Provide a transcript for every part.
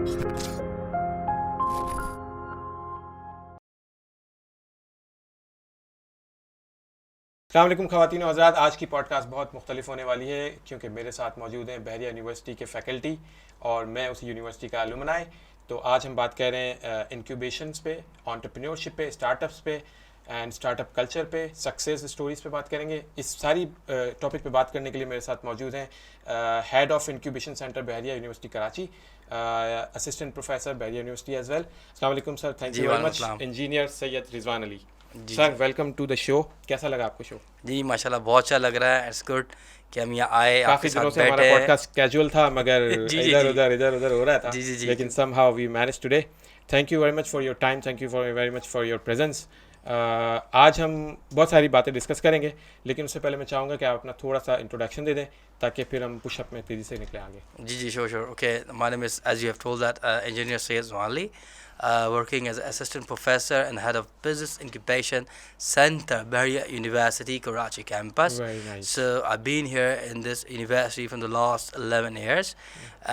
अस्सलाम वालेकुम ख़वातीन और हज़रात। आज की पॉडकास्ट बहुत मुख्तलिफ होने वाली है क्योंकि मेरे साथ मौजूद हैं बहरिया यूनिवर्सिटी के फैकल्टी और मैं उसी यूनिवर्सिटी का अलुमनाई। तो आज हम बात कर रहे हैं इंक्यूबेशंस पे, एंटरप्रेन्योरशिप पे, स्टार्टअप्स पे एंड स्टार्टअप कल्चर पे, सक्सेस स्टोरीज़ पे बात करेंगे। इस सारी टॉपिक पे बात करने के लिए मेरे साथ मौजूद हैं head of incubation centre Bahria university Karachi, assistant professor Bahria university as well. अस्सलाम वालेकुम sir, thank you very much. Engineer Syed Rizwan Ali sir, welcome to the show. कैसा लगा आपको शो? जी माशाल्लाह बहुत अच्छा लग रहा है। इट्स गुड कि हम यहाँ आए, काफी दिनों से हमारा पॉडकास्ट कैजुअल था मगर इधर उधर हो रहा था। जी लेकिन somehow we manage today. Thank you very much for your time, thank you for very much for your presence. आज हम बहुत सारी बातें डिस्कस करेंगे, लेकिन उससे पहले मैं चाहूँगा कि आप अपना थोड़ा सा इंट्रोडक्शन दे दें ताकि फिर हम पुशअप में तेज़ी से निकले आगे। जी sure okay. My name is, as you have told that, engineer Syed Rizwan Ali, working as an assistant professor and head of business incubation center, Bahria University, Karachi campus. Very nice. So I've been here in this university from the last 11 years,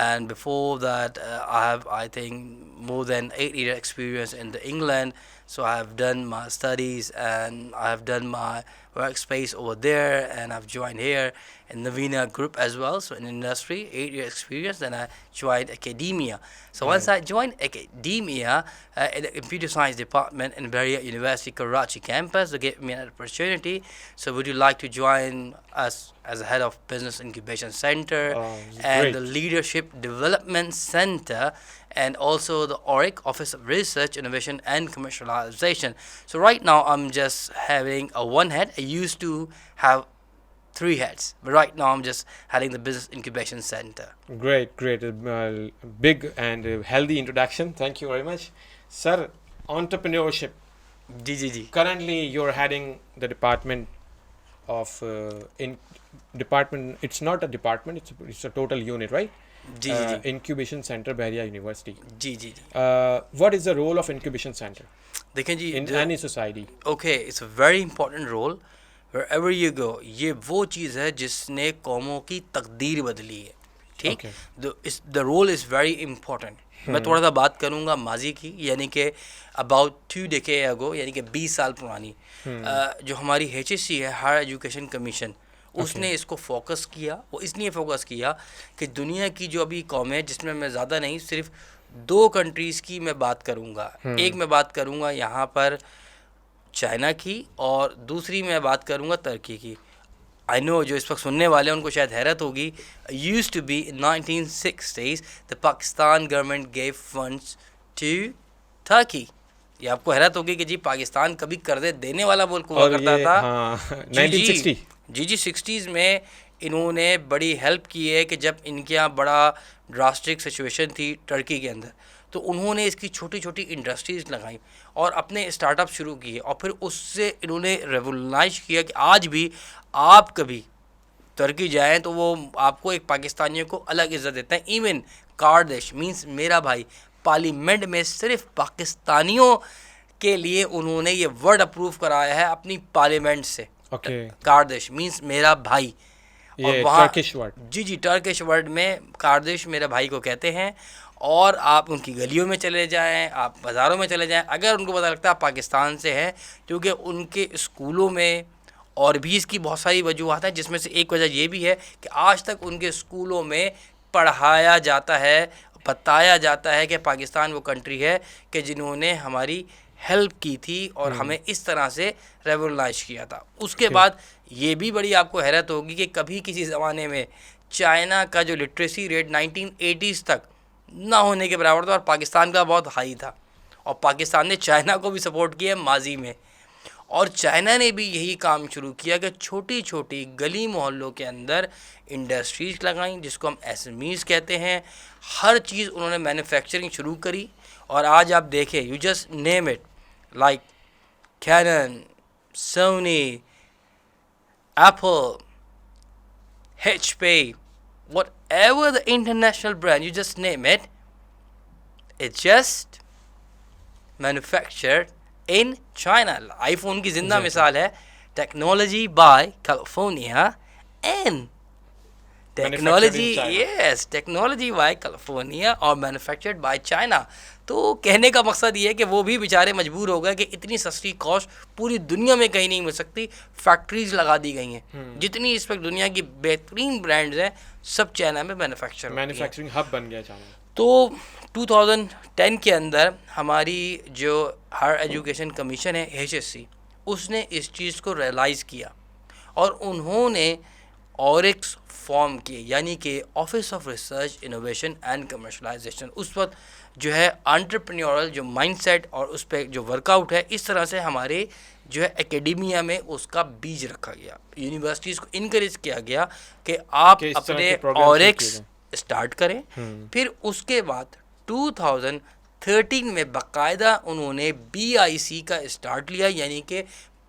and before that I have, I think, more than 8 year experience in the England. So I have done my studies and I have done my workspace over there, and I've joined here in Navina Group as well. So in industry, 8 year experience. Then I joined academia. So once I joined academia in the computer science department in Bahria University Karachi campus, they gave me an opportunity. So would you like to join us as a head of business incubation center and the leadership development center, and also the ORIC, Office of Research, Innovation and Commercialization. So right now I'm just having a one head. I used to have 3 heads, but right now I'm just heading the business incubation center. Great. Big and healthy introduction. Thank you very much. Sir, entrepreneurship. जी Currently you're heading the department of department. It's not a department, it's a total unit, right? जी Incubation Center Bahria University. जी What is the role of incubation center देखें जी, in any society? Okay, it's a very important role wherever you go. ये वो चीज़ है जिसने कौमों की तकदीर बदली है, ठीक? The role is very important. मैं थोड़ा सा बात करूँगा माजी की, यानी कि अबाउट 2 decades ago, यानी कि 20 साल पुरानी, जो हमारी HSC है, हायर एजुकेशन कमीशन, उसने इसको फोकस किया। वो इसलिए फोकस किया कि दुनिया की जो अभी कौमें हैं, जिसमें मैं ज़्यादा नहीं, सिर्फ 2 कंट्रीज़ की मैं बात करूँगा। एक मैं बात करूँगा यहाँ पर चाइना की, और दूसरी मैं बात करूँगा तुर्की की। आई नो जो इस वक्त सुनने वाले हैं उनको शायद हैरत होगी। Used to be in 1960s the Pakistan government gave funds to तुर्की। ये आपको हैरत होगी कि जी पाकिस्तान कभी कर्जे देने वाला मुल्क हुआ करता था। 1960 जी 60s में इन्होंने बड़ी हेल्प की है कि जब इनके यहाँ बड़ा ड्रास्टिक सिचुएशन थी टर्की के अंदर, तो उन्होंने इसकी छोटी छोटी इंडस्ट्रीज़ लगाई और अपने स्टार्टअप शुरू किए, और फिर उससे इन्होंने रेवोल्यूशनाइज किया कि आज भी आप कभी तुर्की जाएं तो वो आपको एक पाकिस्तानियों को अलग इज़्ज़त देता है। इवन कार्देश मींस मेरा भाई, पार्लियामेंट में सिर्फ पाकिस्तानियों के लिए उन्होंने ये वर्ड अप्रूव कराया है अपनी पार्लियामेंट से। कार्देश मींस मेरा भाई, और वहाँ टर्किश वर्ड, जी टर्किश वर्ड में कार्देश मेरे भाई को कहते हैं। और आप उनकी गलियों में चले जाएं, आप बाज़ारों में चले जाएं, अगर उनको पता लगता है आप पाकिस्तान से हैं, क्योंकि उनके स्कूलों में, और भी इसकी बहुत सारी वजूहत हैं, जिसमें से एक वजह ये भी है कि आज तक उनके स्कूलों में पढ़ाया जाता है, बताया जाता है कि पाकिस्तान वो कंट्री है कि जिन्होंने हमारी हेल्प की थी और हमें इस तरह से रेवोल्यूशनाइज किया था। उसके बाद ये भी बड़ी आपको हैरत होगी कि कभी किसी ज़माने में चाइना का जो लिटरेसी रेट 1980s तक ना होने के बराबर था और पाकिस्तान का बहुत हाई था, और पाकिस्तान ने चाइना को भी सपोर्ट किया माजी में। और चाइना ने भी यही काम शुरू किया कि छोटी छोटी गली मोहल्लों के अंदर इंडस्ट्रीज़ लगाई, जिसको हम SMEs कहते हैं। हर चीज़ उन्होंने मैन्युफैक्चरिंग शुरू करी, और आज आप देखें, you just name it, like Canon, Sony, Apple, HP, whatever the international brand, you just name it, it's just manufactured in China. iPhone की जिंदा मिसाल है, technology by California and technology, yes, technology by California और manufactured by China. तो कहने का मकसद ये है कि वो भी बेचारे मजबूर हो गए कि इतनी सस्ती कॉस्ट पूरी दुनिया में कहीं नहीं मिल सकती, फैक्ट्रीज लगा दी गई हैं। जितनी इस वक्त दुनिया की बेहतरीन ब्रांड्स हैं सब चाइना में मैन्युफैक्चरिंग हब बन गया चाइना। तो 2010 के अंदर हमारी जो हायर एजुकेशन कमीशन है HSC, उसने इस चीज़ को रियलाइज़ किया और उन्होंने ऑरिक्स फॉर्म किए, यानी कि office of research innovation and commercialisation. उस वक्त जो है एंटरप्रेन्योरल जो माइंडसेट और उस पर जो वर्कआउट है, इस तरह से हमारे जो है एकेडेमिया में उसका बीज रखा गया। यूनिवर्सिटीज़ को इनकरेज किया गया कि आप अपने ऑरिक्स स्टार्ट करें। फिर उसके बाद 2013 में बाकायदा उन्होंने BIC का स्टार्ट लिया, यानी कि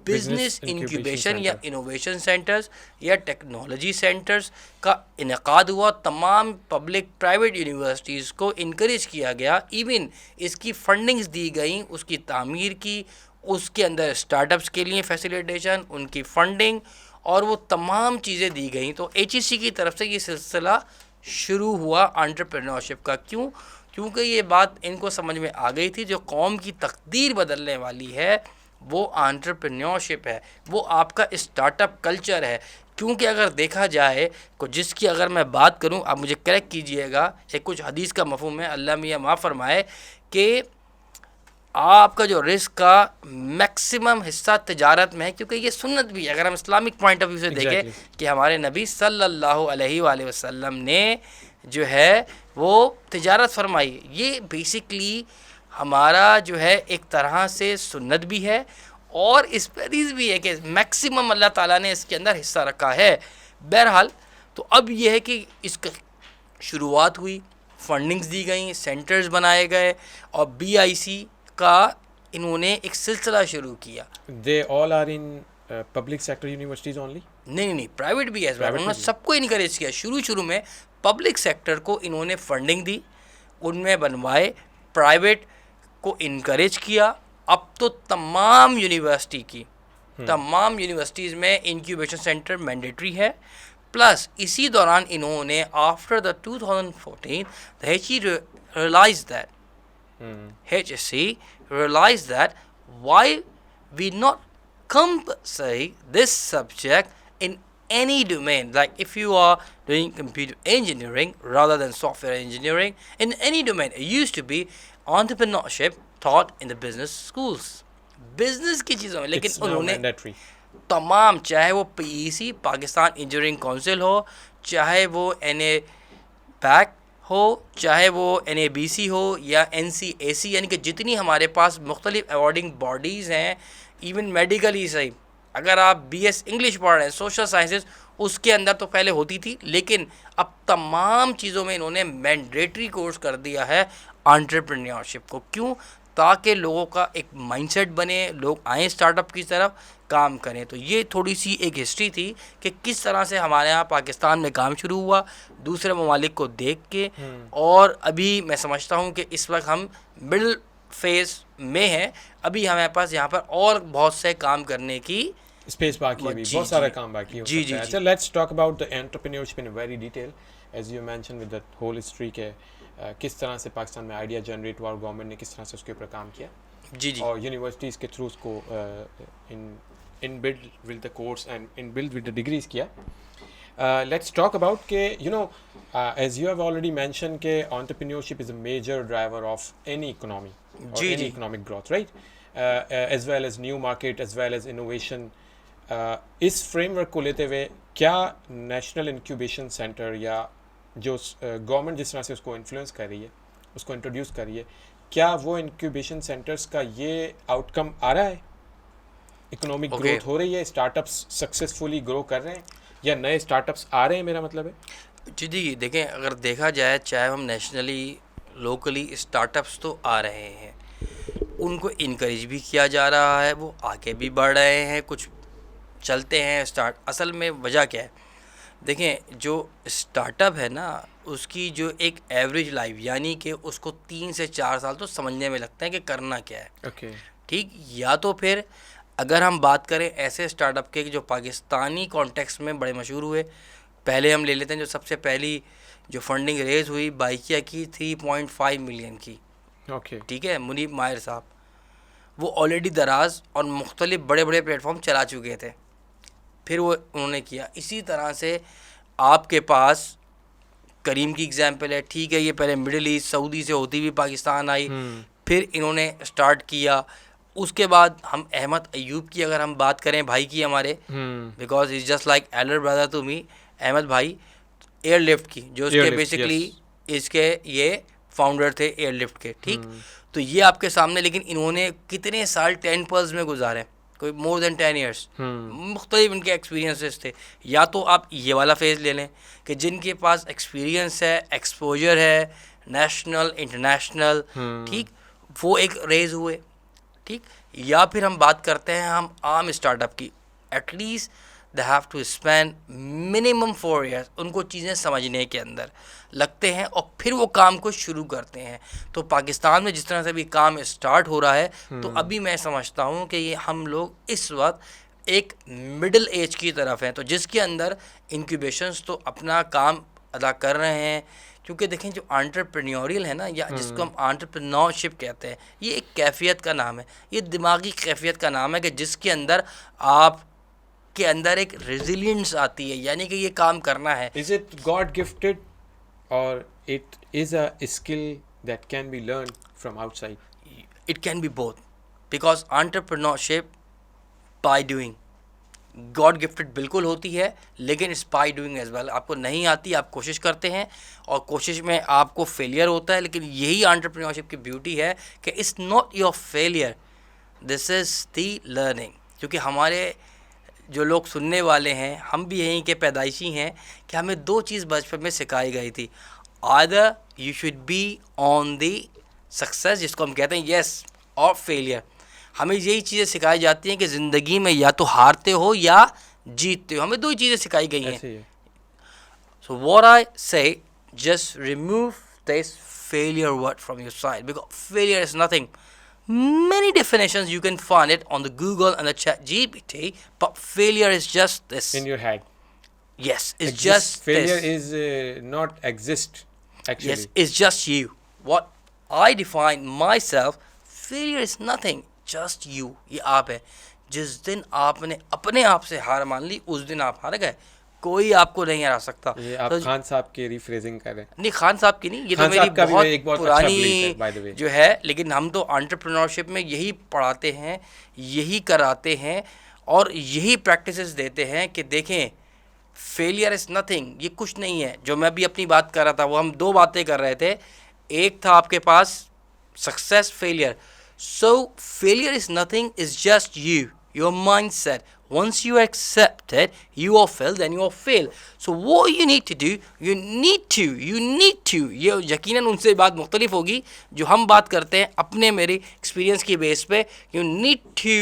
बिजनेस इंक्यूबेशन या इनोवेशन सेंटर्स या टेक्नोलॉजी सेंटर्स का इनेकाद हुआ। तमाम पब्लिक प्राइवेट यूनिवर्सिटीज़ को इनकरेज किया गया, इवन इसकी फंडिंग्स दी गई, उसकी तामीर की, उसके अंदर स्टार्टअप्स के लिए फैसिलिटेशन, उनकी फंडिंग और वो तमाम चीज़ें दी गई। तो HEC की तरफ से ये सिलसिला शुरू हुआ एंटरप्रेन्योरशिप का। क्यों? क्योंकि ये बात इनको समझ में आ गई थी, जो कौम की तकदीर बदलने वाली है वो एंटरप्रेन्योरशिप है, वो आपका स्टार्टअप कल्चर है। क्योंकि अगर देखा जाए को जिसकी अगर मैं बात करूं, आप मुझे करेक्ट कीजिएगा, एक कुछ हदीस का मफहूम है, अल्लाह मियाँ माफ़ फरमाए, कि आपका जो रिस्क का मैक्सिमम हिस्सा तिजारत में है, क्योंकि ये सुन्नत भी है। अगर हम इस्लामिक पॉइंट ऑफ व्यू से देखें कि हमारे नबी सल्लल्लाहु अलैहि वसल्लम ने जो है वो तिजारत फरमाई, ये बेसिकली हमारा जो है एक तरह से सुन्नत भी है और इस पर हदीस भी है कि मैक्सिमम अल्लाह ताला ने इसके अंदर हिस्सा रखा है। बहरहाल, तो अब ये है कि इसका शुरुआत हुई, फंडिंग्स दी गई, सेंटर्स बनाए गए और BIC का इन्होंने एक सिलसिला शुरू किया। They all are in public sector universities only? नहीं, प्राइवेट भी है। उन्होंने सबको इनकरेज किया। शुरू में पब्लिक सेक्टर को इन्होंने फंडिंग दी, उनमें बनवाए, प्राइवेट को इनकरेज किया। अब तो तमाम यूनिवर्सिटीज़ में इंक्यूबेशन सेंटर मैंडेटरी है। प्लस इसी दौरान इन्होंने after the 2014 HSC realized that why we not compulsory this subject in any domain, like if you are doing computer engineering rather than software engineering, in any domain. It used to be entrepreneurship taught in the business schools, business की चीज़ों में, लेकिन उन्होंने तमाम, चाहे वो PEC Pakistan engineering council हो, चाहे वो NABAC हो, चाहे वो NABC हो या NCAC, यानी कि जितनी हमारे पास मुख्तलिफ अवार्डिंग बॉडीज़ हैं, इवन मेडिकल ही सही, अगर आप BS इंग्लिश पढ़ रहे हैं, सोशल साइंसेस, उसके अंदर तो पहले होती थी, लेकिन अब तमाम चीज़ों में इन्होंने मैंडेटरी कोर्स कर दिया है एंटरप्रेन्योरशिप को। क्यों? ताकि लोगों का एक माइंडसेट बने, लोग आएँ स्टार्टअप की तरफ, काम करें। तो ये थोड़ी सी एक हिस्ट्री थी कि किस तरह से हमारे यहाँ पाकिस्तान में काम शुरू हुआ दूसरे ममालिक को देख के, और अभी मैं समझता हूँ कि इस वक्त हम मिडिल फेज में हैं। अभी हमारे पास यहाँ पर और बहुत से काम करने की स्पेस बाकी है, बहुत सारा काम बाकी है। जी। अच्छा, let's talk about the entrepreneurship in very detail, as you mention with the whole history के किस तरह से पाकिस्तान में आइडिया जनरेट हुआ और गवर्नमेंट ने किस तरह से उसके ऊपर काम किया, जी, और यूनिवर्सिटीज़ के थ्रू उसको in build with the course and in build with the degrees किया। Let's talk about के as you have already mentioned के entrepreneurship is a major driver of any economy or any economic growth, right? As well as new market, as well as innovation. इस framework को लेते हुए क्या national incubation center या जो government जिस तरह से उसको इन्फ्लुएंस कर रही है, उसको इंट्रोड्यूस कर रही है, क्या वो इंक्यूबेशन सेंटर्स का ये आउटकम आ रहा है? इकोनॉमिक ग्रोथ हो रही है, स्टार्टअप्स सक्सेसफुली ग्रो कर रहे हैं या नए स्टार्टअप्स आ रहे हैं, मेरा मतलब है? जी, देखें, अगर देखा जाए, चाहे हम नेशनली लोकली स्टार्टअप्स तो आ रहे हैं, उनको इनकरेज भी किया जा रहा है, वो आगे भी बढ़ रहे हैं, कुछ चलते हैं स्टार्ट। असल में वजह क्या है? देखें, जो स्टार्टअप है ना, उसकी जो एक एवरेज लाइफ, यानी कि उसको 3 से 4 साल तो समझने में लगता है कि करना क्या है। ठीक, या तो फिर अगर हम बात करें ऐसे स्टार्टअप के जो पाकिस्तानी कॉन्टेक्स्ट में बड़े मशहूर हुए, पहले हम ले लेते हैं जो सबसे पहली जो फंडिंग रेज हुई बाइकिया की 3.5 मिलियन की, ओके ठीक है, मुनीब माहिर साहब, वो ऑलरेडी दराज और मुख्तलिफ बड़े बड़े प्लेटफॉर्म चला चुके थे, फिर वो उन्होंने किया। इसी तरह से आपके पास करीम की एग्जाम्पल है, ठीक है, ये पहले मिडिल ईस्ट सऊदी से होती हुई पाकिस्तान आई, फिर इन्होंने स्टार्ट किया। उसके बाद हम अहमद अयूब की अगर हम बात करें, भाई की हमारे, because is just like elder brother to me, Ahmed भाई, एयरलिफ्ट की जो इसके बेसिकली इसके ये फाउंडर थे एयरलिफ्ट के, ठीक। तो ये आपके सामने, लेकिन इन्होंने कितने साल 10 पर्ल्स में गुजारे, कोई मोर देन 10 ईयर्स, मुख्तलिफ इनके एक्सपीरियंसेस थे। या तो आप ये वाला फेज़ ले लें कि जिनके पास एक्सपीरियंस है, एक्सपोजर है, नेशनल इंटरनेशनल, ठीक, वो एक रेज हुए, ठीक। या फिर हम बात करते हैं हम आम स्टार्टअप की, at least they have to spend minimum 4 years, उनको चीज़ें समझने के अंदर लगते हैं और फिर वो काम को शुरू करते हैं। तो पाकिस्तान में जिस तरह से भी काम स्टार्ट हो रहा है, तो अभी मैं समझता हूँ कि ये हम लोग इस वक्त एक मिडिल एज की तरफ हैं, तो जिसके अंदर इंक्यूबेशंस तो अपना काम अदा कर रहे हैं। क्योंकि देखें जो एंटरप्रेन्योरियल है ना, या जिसको हम एंटरप्रेन्योरशिप कहते हैं, ये एक कैफियत का नाम है, ये दिमागी कैफियत का नाम है कि जिसके अंदर आप के अंदर एक रेजिलियंस आती है, यानी कि ये काम करना है। इज इट गॉड गिफ्टेड और it is a skill that can be learn from outside? It can be both, because entrepreneurship by doing god gifted बिल्कुल होती है, लेकिन it's by doing as well. आपको नहीं आती, आप कोशिश करते हैं और कोशिश में आपको फेलियर होता है, लेकिन यही एंटरप्रेन्योरशिप की ब्यूटी है कि it's not your failure, this is the learning. क्योंकि हमारे जो लोग सुनने वाले हैं, हम भी यहीं के पैदाइशी हैं कि हमें 2 चीज़ बचपन में सिखाई गई थी, either you should be on the success, जिसको हम कहते हैं यस, और फेलियर। हमें यही चीज़ें सिखाई जाती हैं कि ज़िंदगी में या तो हारते हो या जीतते हो, हमें 2 ही चीज़ें सिखाई गई हैं। सो व्हाट आई से, just remove this failure word from your side, because failure is nothing. Many definitions you can find it on the Google and the ChatGPT, but failure is just this. In your head. Yes, it's just failure this. is not exist actually. Yes, it's just you. What I define myself, failure is nothing, just you. ये आप है. जिस दिन आपने अपने आप से हार मान ली, उस दिन आप हार गए. कोई आपको नहीं हरा सकता. ये आप तो खान साहब की रिफ्रेजिंग कर रहे हैं. नहीं, खान साहब की नहीं, ये तो मेरी बहुत पुरानी जो है, लेकिन हम तो एंटरप्रेन्योरशिप में यही पढ़ाते हैं, यही कराते हैं और यही प्रैक्टिसेस देते हैं कि देखें फेलियर इज़ नथिंग, ये कुछ नहीं है. जो मैं भी अपनी बात कर रहा था, वो हम 2 बातें कर रहे थे. एक था आपके पास success, failure. So failure is nothing, is just you, your mindset. Once you accept it, you are failed, then you are failed. So what you need to do, you need to, ये यकीनन उनसे बात मुख्तलिफ होगी जो हम बात करते हैं अपने मेरे एक्सपीरियंस की बेस पे. You need to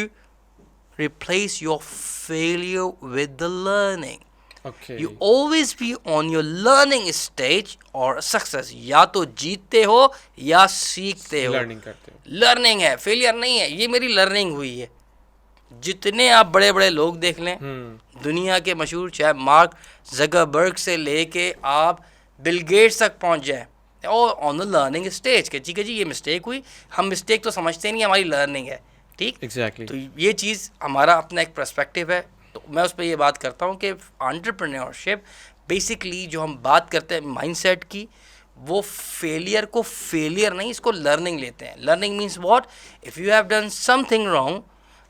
replace your failure with the learning. Okay. You always be on your learning stage or success. या तो जीतते हो या सीखते हो. लर्निंग करते हो. लर्निंग है, फेलियर नहीं है. ये मेरी लर्निंग हुई है. जितने आप बड़े बड़े लोग देख लें दुनिया के मशहूर, चाहे मार्क ज़करबर्ग से लेके आप बिल गेट्स तक पहुंच जाए, और ऑन द लर्निंग स्टेज के ठीक है जी ये मिस्टेक हुई, हम मिस्टेक तो समझते नहीं, हमारी लर्निंग है. ठीक, एग्जैक्टली. तो ये चीज़ हमारा अपना एक पर्सपेक्टिव है. तो मैं उस पर ये बात करता हूँ कि एंटरप्रेन्योरशिप बेसिकली जो हम बात करते हैं माइंडसेट की, वो फेलियर को फेलियर नहीं, इसको लर्निंग लेते हैं. Learning means what, if you have done something wrong,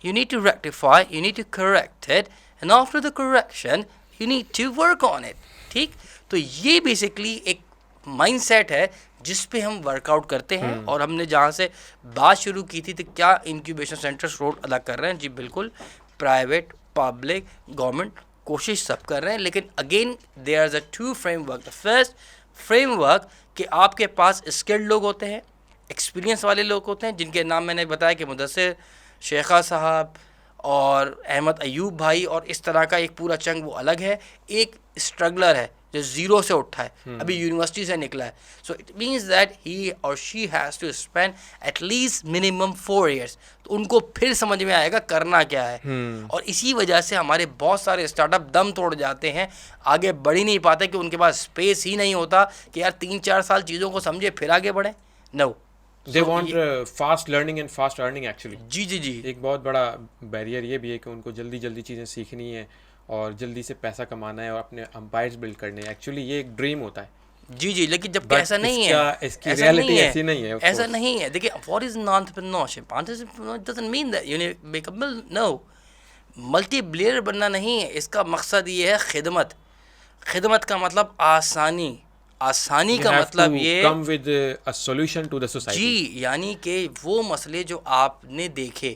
you need to rectify, you need to correct it, and after the correction you need to work on it. ठीक, तो ये basically एक mindset है जिस पे हम वर्कआउट करते हैं. और हमने जहाँ से बात शुरू की थी, तो क्या इंक्यूबेशन सेंटर्स रोल अदा कर रहे हैं? जी बिल्कुल, प्राइवेट, पब्लिक, गवर्नमेंट कोशिश सब कर रहे हैं. लेकिन again there is a 2 framework. The first framework कि आपके पास स्किल्ड लोग होते हैं, एक्सपीरियंस वाले लोग होते हैं, जिनके नाम मैंने बताया कि मुदस्सिर, शेखा साहब और अहमद अयूब भाई, और इस तरह का एक पूरा चंग वो अलग है. एक स्ट्रगलर है जो ज़ीरो से उठा है, अभी यूनिवर्सिटी से निकला है. So it means that he और she has to spend at least minimum 4 years. तो उनको फिर समझ में आएगा करना क्या है. और इसी वजह से हमारे बहुत सारे स्टार्टअप दम तोड़ जाते हैं, आगे बढ़ ही नहीं पाते कि उनके पास स्पेस ही नहीं होता कि यार 3-4 साल चीज़ों को समझे फिर आगे बढ़े. No, they want fast learning and fast earning actually. जी जी जी. एक बहुत बड़ा बैरियर ये भी है कि उनको जल्दी जल्दी चीज़ें सीखनी है और जल्दी से पैसा कमाना है और अपने एम्पायर्स बिल्ड करने हैं. एक्चुअली ये एक ड्रीम होता है. जी जी, लेकिन जब But ऐसा नहीं इसका है, इसकी ऐसा रियलिटी नहीं है, ऐसी नहीं है. of ऐसा course. नहीं है. देखिए, what is entrepreneurship? Entrepreneurship doesn't mean that you make a no. Multi billionaire बनना नहीं है, इसका मकसद ये है खिदमत. खिदमत का मतलब आसानी. आसानी You का have मतलब to ये come with a solution to the society. जी, यानी कि वो मसले जो आपने देखे,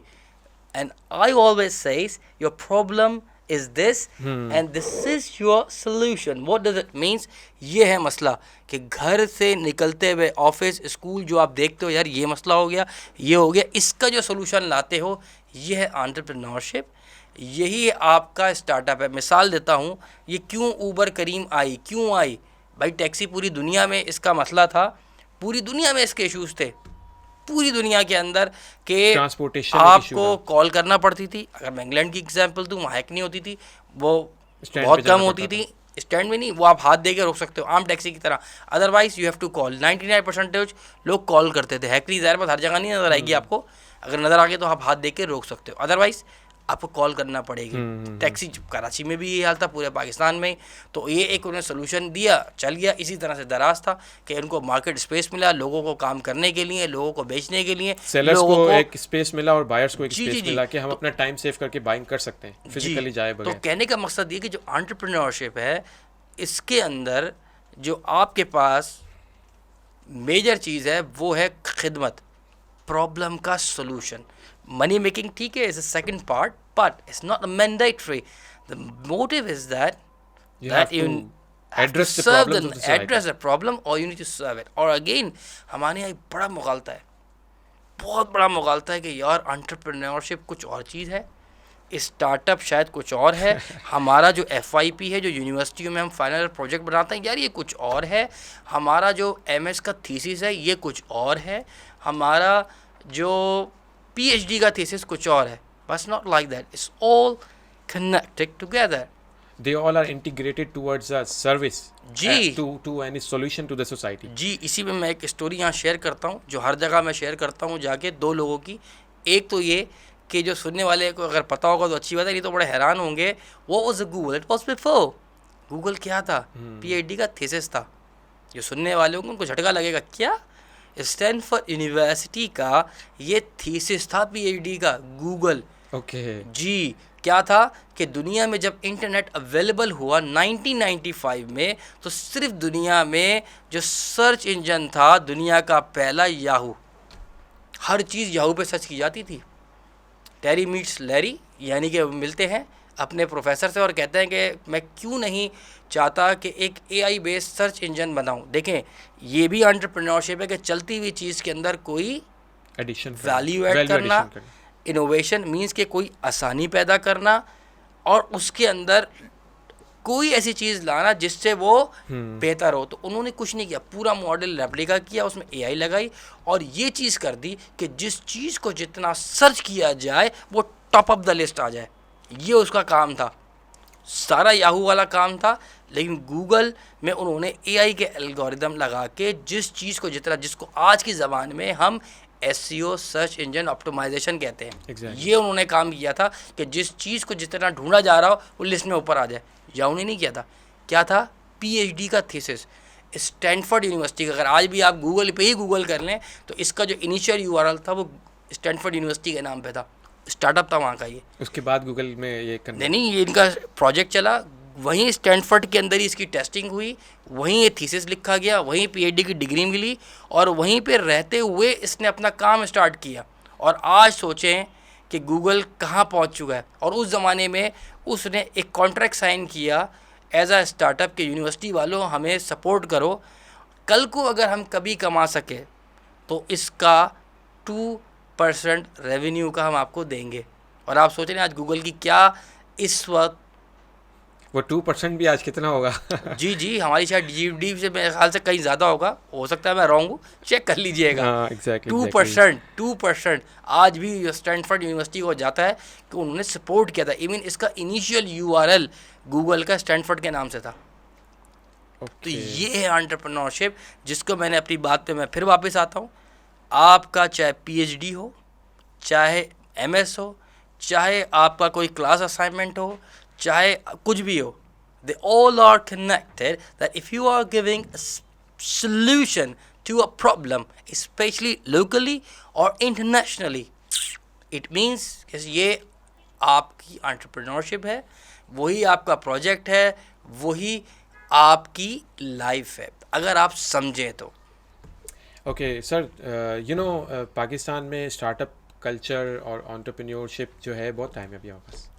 and I always says your problem is this and this is your solution. What does it means? ये है मसला कि घर से निकलते हुए ऑफिस, स्कूल जो आप देखते हो, यार ये मसला हो गया, ये हो गया, इसका जो सोल्यूशन लाते हो, ये है एंटरप्रेन्योरशिप. यही आपका स्टार्टअप है. मिसाल देता हूँ, ये क्यों ऊबर करीम आई, क्यों आई? भाई टैक्सी पूरी दुनिया में इसका मसला था, पूरी दुनिया में इसके इश्यूज थे, पूरी दुनिया के अंदर के Transportation आपको issue कॉल करना पड़ती थी. अगर मैं इंग्लैंड की एग्जांपल दूँ, वहाँ हैक नहीं होती थी, वो Stand बहुत पे जाना कम होती पड़ता थी. स्टैंड में नहीं, वो आप हाथ दे के रोक सकते हो आम टैक्सी की तरह. Otherwise you have to call. 99% लोग कॉल करते थे. हैक नहीं, ज़ाहिर बात हर जगह नहीं नज़र आएगी आपको. अगर नज़र आ गई तो आप हाथ दे के रोक सकते हो, अदरवाइज आपको कॉल करना पड़ेगी. टैक्सी कराची में भी ये हाल था, पूरे पाकिस्तान में. तो ये एक उन्होंने सोल्यूशन दिया, चल गया. इसी तरह से दराज था कि उनको मार्केट स्पेस मिला, लोगों को काम करने के लिए, लोगों को बेचने के लिए, सेलर्स लोगों को एक स्पेस मिला और बायर्स को एक जी, स्पेस जी, जी. मिला कि हम अपना टाइम सेव करके बाइंग कर सकते हैं फिजिकली जाए तो बगैर. कहने का मकसद ये कि जो एंटरप्रेन्योरशिप है, इसके अंदर जो आपके पास मेजर चीज़ है वो है खिदमत, प्रॉब्लम का सोल्यूशन. मनी मेकिंग ठीक है, is a second part, but it's not mandatory. The motive is that You have to address the problems of the society. address the problem or you need to serve it. और again हमारे यहाँ एक बड़ा मुगालता है, बहुत बड़ा मुगालता है कि यार एंटरप्रेन्योरशिप कुछ और चीज़ है, स्टार्टअप शायद कुछ और है, हमारा जो FYP है, जो यूनिवर्सिटियों में हम फाइनल प्रोजेक्ट बनाते हैं, यार ये कुछ और है, हमारा जो MS का थीसिस है ये कुछ और है, हमारा जो PhD का थीसिस कुछ और है. बस not like that. It's all connected together. They all are integrated towards a service. जी. To any solution to the society. जी, इसी में मैं एक स्टोरी यहाँ शेयर करता हूँ, जो हर जगह मैं शेयर करता हूँ जाके, 2 लोगों की. एक तो ये कि जो सुनने वाले को अगर पता होगा तो अच्छी बात है, नहीं तो बड़े हैरान होंगे. वो was Google. It was before Google. क्या था? PhD का थीसिस था. जो सुनने वाले होंगे उनको झटका लगेगा, क्या स्टैनफोर्ड यूनिवर्सिटी का ये थीसिस था PhD का, गूगल. Okay. जी. क्या था कि दुनिया में जब इंटरनेट अवेलेबल हुआ 1995 में, तो सिर्फ दुनिया में जो सर्च इंजन था, दुनिया का पहला याहू. हर चीज़ याहू पे सर्च की जाती थी. टेरी मीट्स लैरी, यानी कि मिलते हैं अपने प्रोफेसर से और कहते हैं कि मैं क्यों नहीं चाहता कि एक AI बेस्ड सर्च इंजन बनाऊं. देखें, ये भी एंटरप्रेन्योरशिप है कि चलती हुई चीज़ के अंदर कोई Addition. वैल्यू ऐड करना. इनोवेशन मीन्स के कोई आसानी पैदा करना और उसके अंदर कोई ऐसी चीज़ लाना जिससे वो बेहतर हो. तो उन्होंने कुछ नहीं किया, पूरा मॉडल रेप्लिका किया, उसमें AI लगाई और ये चीज़ कर दी कि जिस चीज़ को जितना सर्च किया जाए वो टॉप ऑफ द लिस्ट आ जाए. ये उसका काम था. सारा याहू वाला काम था, लेकिन गूगल में उन्होंने AI के एल्गोरिदम लगा के जिस चीज़ को जितना, जिसको आज की ज़बान में हम SEO सर्च इंजन ऑप्टिमाइजेशन कहते हैं. Exactly. ये उन्होंने काम किया था कि जिस चीज़ को जितना ढूंढा जा रहा हो वो लिस्ट में ऊपर आ जाए. याहू ने नहीं किया था. क्या था? PhD का थीसिस स्टैनफोर्ड यूनिवर्सिटी का. अगर आज भी आप गूगल पे ही गूगल कर लें तो इसका जो इनिशियल URL था वो स्टैनफोर्ड यूनिवर्सिटी के नाम पे था. स्टार्टअप था वहाँ का. ये उसके बाद गूगल में ये नहीं, ये इनका प्रोजेक्ट चला, वहीं स्टैनफोर्ड के अंदर ही इसकी टेस्टिंग हुई, वहीं ये थीसिस लिखा गया, वहीं PhD की डिग्री मिली और वहीं पे रहते हुए इसने अपना काम स्टार्ट किया. और आज सोचें कि गूगल कहाँ पहुँच चुका है. और उस ज़माने में उसने एक कॉन्ट्रैक्ट साइन किया एज अ स्टार्टअप के यूनिवर्सिटी वालों हमें सपोर्ट करो, कल को अगर हम कभी कमा सके तो इसका 2% रेवेन्यू का हम आपको देंगे. और आप सोच रहे हैं आज गूगल की क्या इस वक्त वो 2% भी आज कितना होगा? जी जी, हमारी शायद जीडीपी से मेरे ख्याल से कहीं ज़्यादा होगा, हो सकता है मैं रॉन्ग हूँ, चेक कर लीजिएगा। हाँ, एग्जैक्टली 2% आज भी स्टैनफोर्ड यूनिवर्सिटी को जाता है कि उन्होंने सपोर्ट किया था। इवन इसका इनिशियल यूआरएल गूगल का स्टैनफोर्ड के नाम से था। तो ये है एंटरप्रेन्योरशिप, जिसको मैंने अपनी बात पे मैं फिर वापस आता हूँ। आपका चाहे पीएचडी हो, चाहे एमएस हो, चाहे आपका कोई क्लास असाइनमेंट हो, चाहे कुछ भी हो, they all are connected, that if you are giving a solution to a problem, especially locally or internationally, it means कि ये आपकी एंटरप्रेन्योरशिप है, वही आपका प्रोजेक्ट है, वही आपकी लाइफ है, अगर आप समझें तो। ओके सर, पाकिस्तान में स्टार्टअप कल्चर और एंटरप्रेन्योरशिप जो है बहुत टाइम है अभी हमारे पास।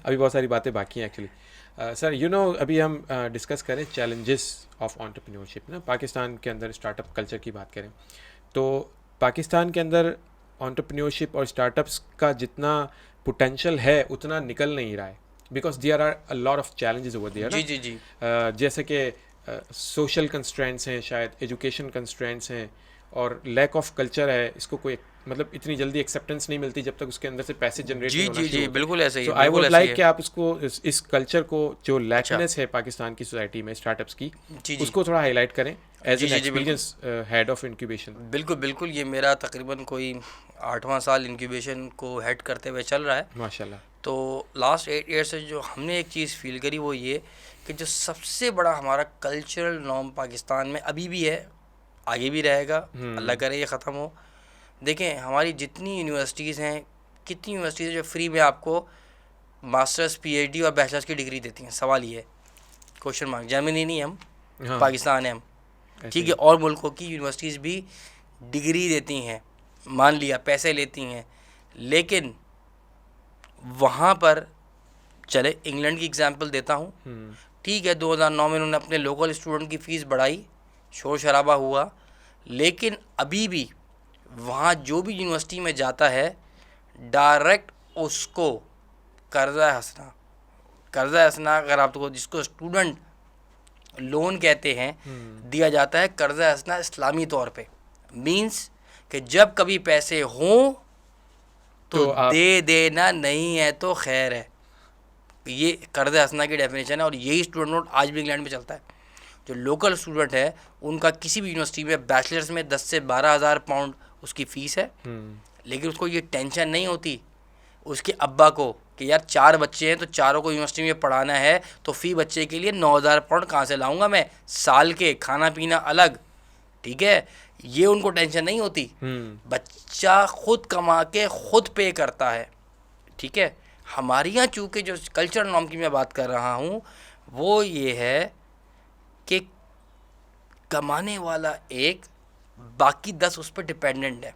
अभी बहुत सारी बातें बाकी हैं एक्चुअली। सर अभी हम डिस्कस करें चैलेंजेस ऑफ एंटरप्रेन्योरशिप ना, पाकिस्तान के अंदर स्टार्टअप कल्चर की बात करें तो पाकिस्तान के अंदर एंटरप्रेन्योरशिप और स्टार्टअप्स का जितना पोटेंशियल है उतना निकल नहीं रहा है, because there are a lot of challenges over there. जी जी जी। जैसे कि सोशल कंस्ट्रेंट्स हैं, शायद एजुकेशन कंस्ट्रेंट्स हैं, और लैक ऑफ कल्चर है। इसको कोई मतलब इतनी जल्दी एक्सेप्टेंस नहीं मिलती जब तक उसके अंदर से पैसे जनरेट नहीं होना जी जी, बिल्कुल ऐसे ही। सो आई वुड लाइक कि आप इसको इस कल्चर को जो लैकनेस है पाकिस्तान की सोसाइटी में स्टार्टअप्स की, उसको थोड़ा हाईलाइट करें as an experience head of incubation. बिल्कुल बिल्कुल, ये मेरा तकरीबन कोई 8वां साल इंक्यूबेशन को हेड करते हुए चल रहा है माशाल्लाह। तो लास्ट 8 ईयर से जो हमने एक चीज़ फील करी वो ये कि जो सबसे बड़ा हमारा कल्चरल नॉर्म पाकिस्तान में अभी भी है, आगे भी रहेगा, अल्लाह करे ये ख़त्म हो। देखें हमारी जितनी यूनिवर्सिटीज़ हैं, कितनी यूनिवर्सिटीज़ जो फ्री में आपको मास्टर्स, पीएचडी और बैचलर्स की डिग्री देती हैं। सवाल ये है, क्वेश्चन मार्क, जर्मनी नहीं हम, हाँ, पाकिस्तान है हम, ठीक है। और मुल्कों की यूनिवर्सिटीज़ भी डिग्री देती हैं, मान लिया पैसे लेती हैं, लेकिन वहाँ पर चले इंग्लैंड की एग्जांपल देता हूँ, ठीक है 2009 में उन्होंने अपने लोकल स्टूडेंट की फ़ीस बढ़ाई, शोर शराबा हुआ, लेकिन अभी भी वहाँ जो भी यूनिवर्सिटी में जाता है डायरेक्ट उसको कर्ज़ा हसना अगर आपको जिसको स्टूडेंट लोन कहते हैं दिया जाता है, कर्ज़ा हसना इस्लामी तौर पे। मींस कि जब कभी पैसे हों तो दे देना, नहीं है तो खैर है। ये कर्ज़ा हसना की डेफिनेशन है और यही स्टूडेंट नोट आज भी इंग्लैंड में चलता है। जो लोकल स्टूडेंट है उनका किसी भी यूनिवर्सिटी में बैचलर्स में 10 से 12,000 पाउंड उसकी फ़ीस है, लेकिन उसको ये टेंशन नहीं होती उसके अब्बा को कि यार 4 बच्चे हैं तो चारों को यूनिवर्सिटी में पढ़ाना है, तो फ़ी बच्चे के लिए 9,000 पाउंड कहाँ से लाऊंगा मैं साल के, खाना पीना अलग, ठीक है। ये उनको टेंशन नहीं होती, बच्चा खुद कमा के खुद पे करता है, ठीक है। हमारे यहाँ चूँकि जो कल्चर नॉर्म की मैं बात कर रहा हूँ वो ये है कि कमाने वाला एक, बाकी 10 उस पर डिपेंडेंट है।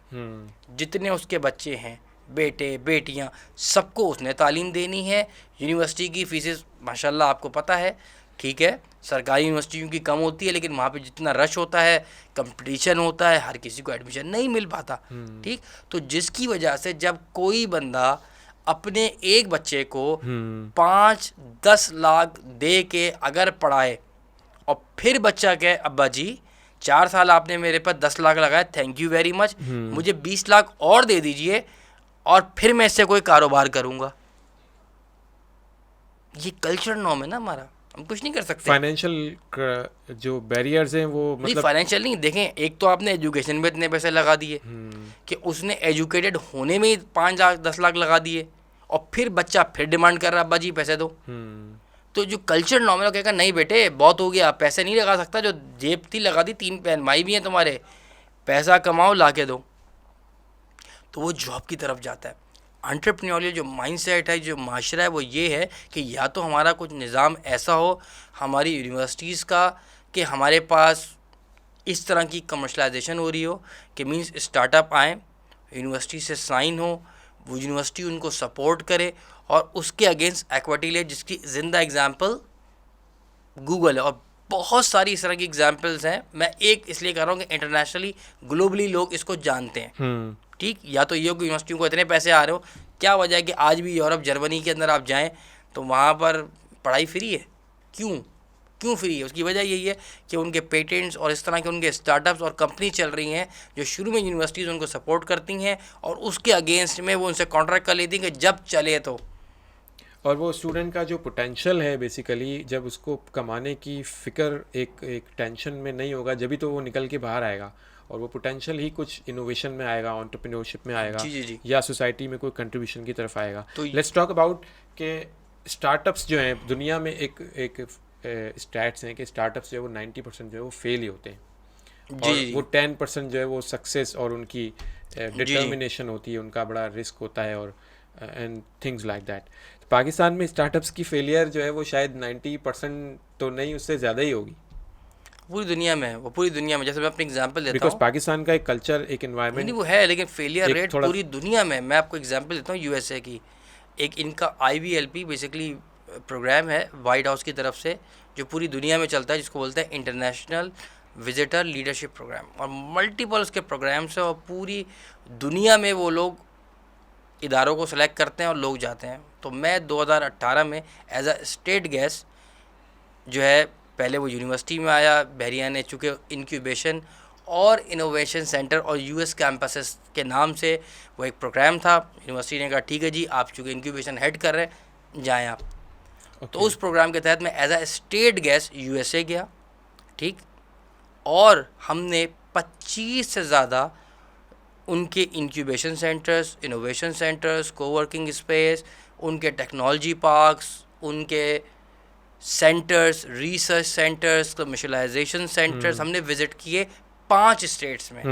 जितने उसके बच्चे हैं, बेटे बेटियां, सबको उसने तालीम देनी है। यूनिवर्सिटी की फीसेस माशाल्लाह आपको पता है, ठीक है, सरकारी यूनिवर्सिटियों की कम होती है, लेकिन वहाँ पे जितना रश होता है, कंपटीशन होता है, हर किसी को एडमिशन नहीं मिल पाता, ठीक। तो जिसकी वजह से जब कोई बंदा अपने एक बच्चे को 5-10 लाख दे के अगर पढ़ाए और फिर बच्चा कहे अब्बा जी 4 साल आपने मेरे पर 10 लाख लगाया, थैंक यू वेरी मच, मुझे 20 लाख और दे दीजिए और फिर मैं इससे कोई कारोबार करूंगा। ये कल्चर नॉर्म है ना हमारा, हम कुछ नहीं कर सकते। फाइनेंशियल जो बैरियर्स हैं वो मतलब फाइनेंशियल नहीं, देखें एक तो आपने एजुकेशन में इतने पैसे लगा दिए कि उसने एजुकेटेड होने में ही 5 लाख 10 लाख लगा दिए और फिर बच्चा फिर डिमांड कर रहा अब्बा जी पैसे दो। तो जो कल्चर नॉर्म है वो कहेगा नहीं बेटे बहुत हो गया, पैसे नहीं लगा सकता, जो जेब थी लगा दी, 3 बहन भाई भी हैं तुम्हारे, पैसा कमाओ ला के दो। तो वो जॉब की तरफ जाता है। एंटरप्रेन्योरियल जो माइंडसेट है, जो माशरा है, वो ये है कि या तो हमारा कुछ निज़ाम ऐसा हो हमारी यूनिवर्सिटीज़ का कि हमारे पास इस तरह की कमर्शलाइजेशन हो रही हो कि मींस स्टार्टअप आएँ, यूनिवर्सिटी से साइन हो, वो यूनिवर्सिटी उनको सपोर्ट करे और उसके अगेंस्ट एक्विटी ले, जिसकी ज़िंदा एग्जांपल गूगल है। और बहुत सारी इस तरह की एग्जांपल्स हैं। मैं एक इसलिए कर रहा हूँ कि इंटरनेशनली ग्लोबली लोग इसको जानते हैं, ठीक। या तो ये हो कि यूनिवर्सिटियों को इतने पैसे आ रहे हो, क्या वजह है कि आज भी यूरोप जर्मनी के अंदर आप जाएं तो वहाँ पर पढ़ाई फ्री है, क्यों फ्री है? उसकी वजह यही है कि उनके पेटेंट्स और इस तरह के उनके स्टार्टअप्स और कंपनी चल रही हैं जो शुरू में यूनिवर्सिटीज़ उनको सपोर्ट करती हैं और उसके अगेंस्ट में वो उनसे कॉन्ट्रैक्ट कर लेती हैं कि जब चले तो। और वो स्टूडेंट का जो पोटेंशियल है बेसिकली, जब उसको कमाने की फ़िक्र एक टेंशन में नहीं होगा, जब भी तो वो निकल के बाहर आएगा और वो पोटेंशियल ही कुछ इनोवेशन में आएगा, एंटरप्रेन्योरशिप में आएगा, जी। या सोसाइटी में कोई कंट्रीब्यूशन की तरफ आएगा। तो लेट्स टॉक अबाउट कि स्टार्टअप्स जो हैं दुनिया में, एक स्टैट्स हैं कि स्टार्टअप्स जो है वो 90% जो है वो फेल ही होते हैं, और वो 10% जो है वो सक्सेस और उनकी डिटर्मिनेशन होती है, उनका बड़ा रिस्क होता है, और and things like that. Pakistan में स्टार्टअप्स की फेलियर जो है वो शायद 90% तो नहीं, उससे ज़्यादा ही होगी पूरी दुनिया में। वो पूरी दुनिया में, जैसे मैं अपनी एग्जांपल देता बिकॉज हूँ, पाकिस्तान का एक कल्चर, एक एनवायरनमेंट नहीं वो है, लेकिन फेलियर एक रेट थोड़ा- पूरी दुनिया में। मैं आपको एग्जांपल देता हूँ यूएसए की। एक इनका IVLP बेसिकली प्रोग्राम है वाइट हाउस की तरफ से, जो पूरी दुनिया में चलता है, जिसको बोलते हैं इंटरनेशनल विजिटर लीडरशिप प्रोग्राम, और मल्टीपल उसके प्रोग्राम्स हैं और पूरी दुनिया में वो लोग इदारों को सेलेक्ट करते हैं और लोग जाते हैं। तो मैं 2018 में एज अ स्टेट गेस्ट जो है, पहले वो यूनिवर्सिटी में आया, बहरिया ने, चूँकि इंक्यूबेशन और इनोवेशन सेंटर और US कैंपसेस के नाम से वो एक प्रोग्राम था। यूनिवर्सिटी ने कहा ठीक है जी, आप चूँकि इंक्यूबेशन हेड कर रहे हैं, जाएँ आप। तो उस प्रोग्राम के तहत मैं as a state guest USA गया, ठीक, और हमने 25 से ज़्यादा उनके incubation centres, innovation centres, coworking space, उनके टेक्नोलॉजी पार्क्स, उनके centres, research centres, commercialization centres हमने विजिट किए 5 स्टेट्स में,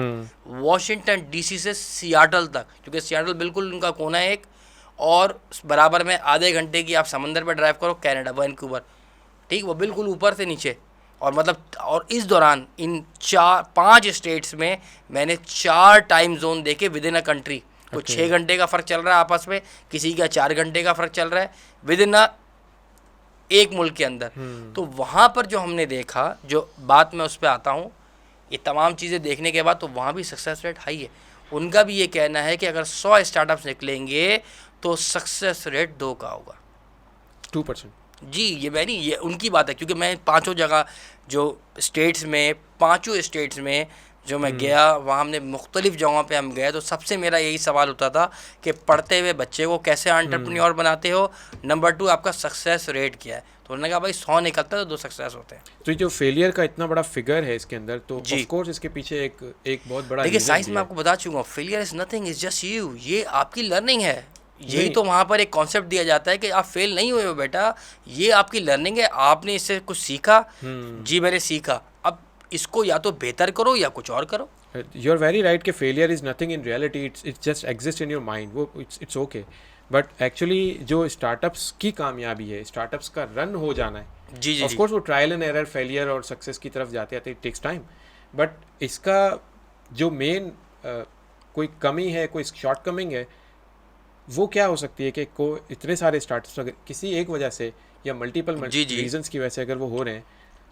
वॉशिंगटन DC से सियाटल तक, क्योंकि सियाटल बिल्कुल उनका कोना है एक, और बराबर में आधे घंटे की आप समंदर पर ड्राइव करो, कनाडा, वैंकूवर, ठीक, वो बिल्कुल ऊपर से नीचे। और मतलब, और इस दौरान इन 5 स्टेट्स में मैंने 4 टाइम जोन देखे विद इन अ कंट्री। कुछ 6 घंटे का फ़र्क चल रहा है आपस में, किसी का 4 घंटे का फ़र्क चल रहा है विद इन अ एक मुल्क के अंदर। तो वहाँ पर जो हमने देखा, जो बात मैं उस पर आता हूँ, ये तमाम चीज़ें देखने के बाद तो वहाँ भी सक्सेस रेट हाई है। उनका भी ये कहना है कि अगर 100 स्टार्टअप्स निकलेंगे तो सक्सेस रेट 2 का होगा, 2%। जी। ये मैं नहीं, ये उनकी बात है, क्योंकि मैं 5 जगह जो स्टेट्स में, 5 स्टेट्स में जो मैं गया, वहाँ हमने मुख्तलिफ जगहों पे हम गए, तो सबसे मेरा यही सवाल होता था कि पढ़ते हुए बच्चे को कैसे एंटरप्रेन्योर बनाते हो, नंबर 2 आपका सक्सेस रेट क्या है। तो उन्होंने कहा भाई 100 निकलता है तो 2 सक्सेस होते हैं। तो ये जो फेलियर का इतना बड़ा फिगर है इसके अंदर, तो जी। ऑफ कोर्स इसके पीछे एक बहुत बड़ा देखिए, reason साइंस भी में है। आपको बता चुका हूँ, failure is nothing, is just you. ये आपकी लर्निंग है। यही नहीं। तो वहाँ पर एक कॉन्सेप्ट दिया जाता है कि आप फेल नहीं हुए हो बेटा, ये आपकी लर्निंग है, आपने इससे कुछ सीखा। जी मैंने सीखा, अब इसको या तो बेहतर करो या कुछ और करो। यू आर वेरी राइट कि failure is nothing in reality, it's just exist in your mind, वो इट्स ओके। बट एक्चुअली जो स्टार्टअप्स की कामयाबी है, स्टार्टअप्स का रन हो जाना है, जी ऑफ कोर्स वो ट्रायल एंड एरर, फेलियर और सक्सेस की तरफ जाते आते, इट टेक्स टाइम। बट इसका जो मेन कोई कमी है, कोई शॉर्ट कमिंग है, वो क्या हो सकती है कि इतने सारे स्टार्टअप्स अगर किसी एक वजह से या मल्टीपल रीजंस की वजह से अगर वो हो रहे हैं,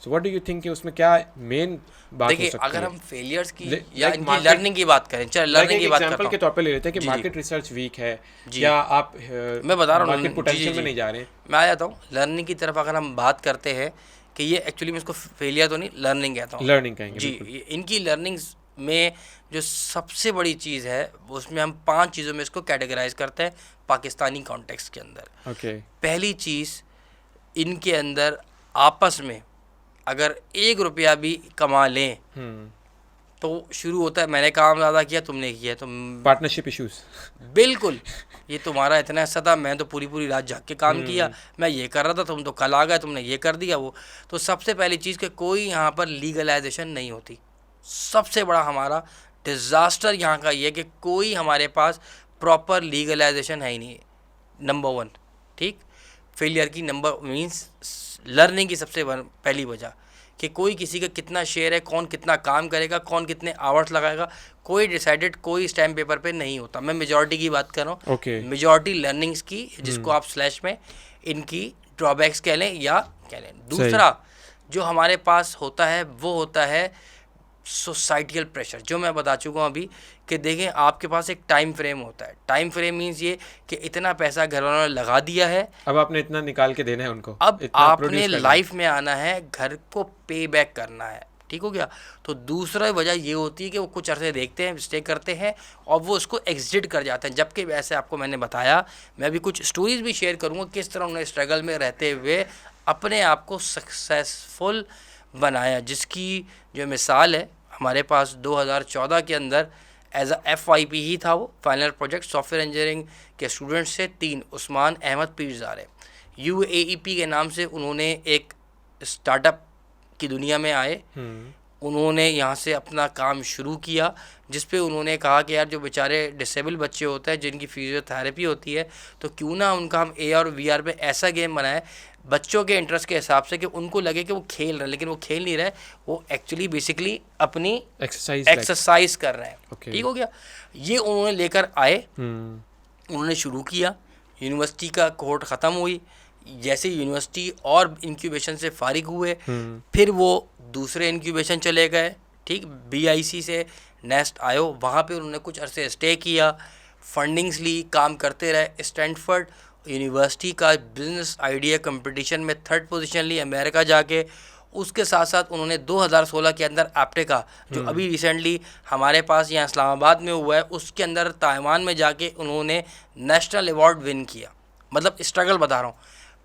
so what do you think कि उसमें क्या मेन बात हो देखिए, सकती है? अगर हम फेलियर्स की Like या इनकी market- लर्निंग की बात करें, चलो लर्निंग की बात एग्जांपल करता के हूँ। तौर पे ले लेते हैं कि जी, मार्केट रिसर्च वीक है, जी। या आप मैं बता रहा हूँ, मार्केट जी, पोटेंशियल जी, में नहीं जा रहे हैं। मैं आ जाता हूँ लर्निंग की तरफ। अगर हम बात करते हैं कि ये एक्चुअली मैं इसको फेलियर तो नहीं, लर्निंग कहता हूँ। लर्निंग कहेंगे, जी, बिल्कुल। इनकी लर्निंग्स में जो सबसे बड़ी चीज़ है, उसमें हम 5 चीज़ों में इसको कैटेगराइज करते हैं पाकिस्तानी कॉन्टेक्स्ट के अंदर। ओके। पहली चीज़, इनके अंदर आपस में अगर 1 रुपया भी कमा लें तो शुरू होता है मैंने काम ज़्यादा किया, तुमने किया, तो पार्टनरशिप इश्यूज। बिल्कुल, ये तुम्हारा इतना हिस्सा था, मैं तो पूरी पूरी रात जाग के काम किया, मैं ये कर रहा था, तुम तो कल आ गए, तुमने ये कर दिया वो। तो सबसे पहली चीज़ कि कोई यहाँ पर लीगलाइजेशन नहीं होती। सबसे बड़ा हमारा डिज़ास्टर यहाँ का ये कि कोई हमारे पास प्रॉपर लीगलाइजेशन है ही नहीं, नंबर 1, ठीक। फेलियर की नंबर मीन्स लर्निंग की सबसे पहली वजह कि कोई किसी का कितना शेयर है, कौन कितना काम करेगा, कौन कितने आवर्स लगाएगा, कोई डिसाइडेड, कोई स्टैम्प पेपर पे नहीं होता। मैं मेजॉरिटी की बात कर रहा हूँ, ओके। मेजॉरिटी लर्निंग्स की, जिसको आप स्लैश में इनकी ड्रॉबैक्स कह लें या कह लें। दूसरा जो हमारे पास होता है वो होता है सोसाइटियल प्रेशर जो मैं बता चुका हूँ अभी कि देखें आपके पास एक टाइम फ्रेम होता है। टाइम फ्रेम मीन्स ये कि इतना पैसा घर वालों ने लगा दिया है, अब आपने इतना निकाल के देना है उनको, अब इतना आपने प्रोड्यूस करना है। लाइफ में आना है, घर को पे बैक करना है। ठीक हो गया। तो दूसरा वजह ये होती है कि वो कुछ अरसे देखते हैं, स्टे करते हैं और वो उसको एग्जिट कर जाते हैं। जबकि वैसे आपको मैंने बताया, मैं अभी कुछ स्टोरीज भी शेयर करूँगा किस तरह उन्होंने स्ट्रगल में रहते हुए अपने आप को सक्सेसफुल बनाया, जिसकी जो मिसाल है हमारे पास 2014 के अंदर एज अ FYP ही था वो फाइनल प्रोजेक्ट सॉफ्टवेयर इंजीनियरिंग के स्टूडेंट्स से 3 उस्मान अहमद पीरज़ारे UAEP के नाम से उन्होंने एक स्टार्टअप की दुनिया में आए। उन्होंने यहाँ से अपना काम शुरू किया, जिस पे उन्होंने कहा कि यार जो बेचारे डिसेबल बच्चे होते हैं जिनकी फिजियोथेरेपी होती है, तो क्यों ना उनका हम AR और VR पे ऐसा गेम बनाए बच्चों के इंटरेस्ट के हिसाब से कि उनको लगे कि वो खेल रहे हैं, लेकिन वो खेल नहीं रहे, वो एक्चुअली बेसिकली अपनी एक्सरसाइज कर रहे हैं। ठीक हो गया। ये उन्होंने लेकर आए, उन्होंने शुरू किया। यूनिवर्सिटी का कोर्ट ख़त्म हुई, जैसे यूनिवर्सिटी और इंक्यूबेशन से फारिग हुए, फिर वो दूसरे इंक्यूबेशन चले गए। ठीक, BIC से नेस्ट आयो, वहाँ पे उन्होंने कुछ अरसे स्टे किया, फंडिंग्स ली, काम करते रहे। स्टैनफोर्ड यूनिवर्सिटी का बिजनेस आइडिया कंपटीशन में 3rd पोजीशन ली अमेरिका जाके। उसके साथ साथ उन्होंने 2016 के अंदर एप्टेका जो अभी रिसेंटली हमारे पास यहाँ इस्लामाबाद में हुआ है, उसके अंदर ताइवान में जाके उन्होंने नेशनल अवार्ड विन किया। मतलब स्ट्रगल बता रहा हूँ।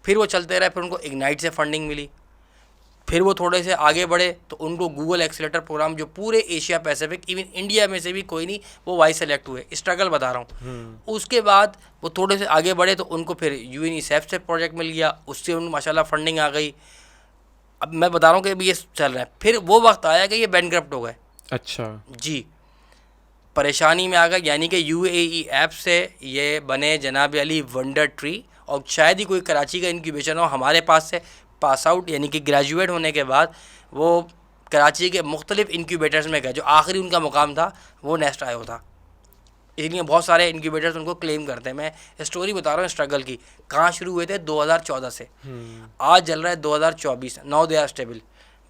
फिर वो चलते रहे, फिर उनको इग्नाइट से फंडिंग मिली, फिर वो थोड़े से आगे बढ़े तो उनको गूगल एक्सेलेटर प्रोग्राम जो पूरे एशिया पैसिफिक इवन इंडिया में से भी कोई नहीं, वो वाइस सेलेक्ट हुए। स्ट्रगल बता रहा हूँ। उसके बाद वो थोड़े से आगे बढ़े तो उनको फिर UNICEF से प्रोजेक्ट मिल गया, उससे उनको माशाल्लाह फंडिंग आ गई। अब मैं बता रहा हूँ कि अभी ये चल रहा है। फिर वो वक्त आया कि ये बैंकक्रप्ट हो गए। अच्छा जी, परेशानी में आ गए, यानी कि UAE ऐप से ये बने जनाब अली वंडर ट्री, और शायद ही कोई कराची का इंक्यूबेशन हो। हमारे पास से पास आउट यानी कि ग्रेजुएट होने के बाद वो कराची के मुख्तलिफ इंक्यूबेटर्स में गए, जो आखिरी उनका मुकाम था वो नेस्ट आयो था। इसलिए बहुत सारे इंक्यूबेटर्स उनको क्लेम करते हैं। मैं स्टोरी बता रहा हूँ स्ट्रगल की, कहाँ शुरू हुए थे 2014 से, आज चल रहा है 2024। Now they are stable.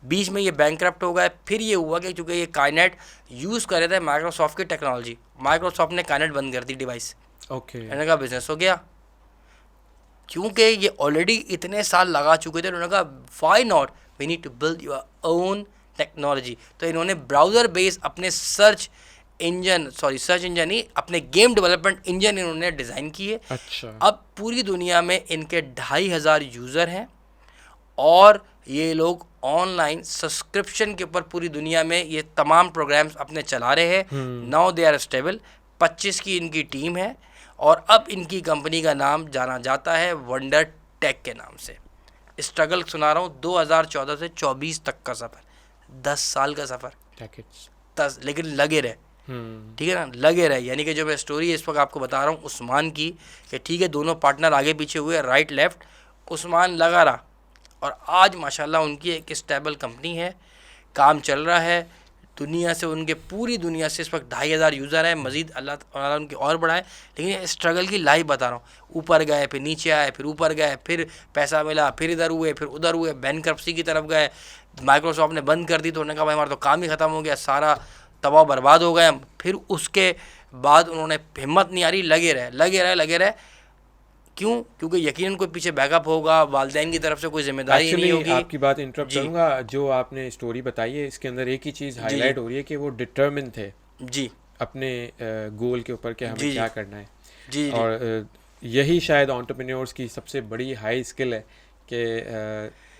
बीच में ये बैंकक्रप्ट हो गए। फिर ये हुआ कि चूँकि ये काइनेट यूज़ कर रहे थे माइक्रोसॉफ्ट की टेक्नोलॉजी, माइक्रोसॉफ्ट ने काइनेट बंद कर दी डिवाइस। ओके, इन्होंने कहा बिजनेस हो गया, क्योंकि ये ऑलरेडी इतने साल लगा चुके थे। उन्होंने कहा why not, we need to build your own technology. तो इन्होंने ब्राउज़र बेस अपने सर्च इंजन नहीं, अपने गेम डेवलपमेंट इंजन इन्होंने डिज़ाइन किए। अच्छा, अब पूरी दुनिया में इनके 2500 यूज़र हैं और ये लोग ऑनलाइन सब्सक्रिप्शन के ऊपर पूरी दुनिया में ये तमाम प्रोग्राम्स अपने चला रहे हैं। Now they are stable. 25 की इनकी टीम है और अब इनकी कंपनी का नाम जाना जाता है वंडर टेक के नाम से। स्ट्रगल सुना रहा हूँ 2014 से 24 तक का सफ़र, 10 साल का सफ़र, 10, लेकिन लगे रहे। ठीक है ना, लगे रहे। यानी कि जो मैं स्टोरी इस वक्त आपको बता रहा हूँ उस्मान की, कि ठीक है दोनों पार्टनर आगे पीछे हुए, राइट लेफ़्ट, उस्मान लगा रहा और आज माशाल्लाह उनकी एक स्टेबल कंपनी है, काम चल रहा है। दुनिया से उनके पूरी दुनिया से इस वक्त 2500 यूज़र हैं। मज़ीद अल्लाह ताला उनकी और बढ़ाए। लेकिन स्ट्रगल की लाइफ बता रहा हूँ, ऊपर गए फिर नीचे आए, फिर ऊपर गए, फिर पैसा मिला, फिर इधर हुए, फिर उधर हुए, बैंकक्रप्सी की तरफ गए, माइक्रोसॉफ्ट ने बंद कर दी तो उन्होंने कहा भाई हमारा तो काम ही ख़त्म हो गया, सारा तबाह बर्बाद हो गए हम। फिर उसके बाद उन्होंने हिम्मत नहीं आ रही, लगे रहे। क्यों? क्योंकि यकीनन कोई पीछे बैकअप होगा, वालिदैन की तरफ से कोई जिम्मेदारी नहीं होगी। आपकी बात इंटरप्ट करूँगा, जो आपने स्टोरी बताई है इसके अंदर एक ही चीज़ हाईलाइट हो रही है कि वो डिटरमिन थे जी अपने गोल के ऊपर कि हमें क्या करना है। जी, और यही शायद एंटरप्रेन्योर्स की सबसे बड़ी हाई स्किल है कि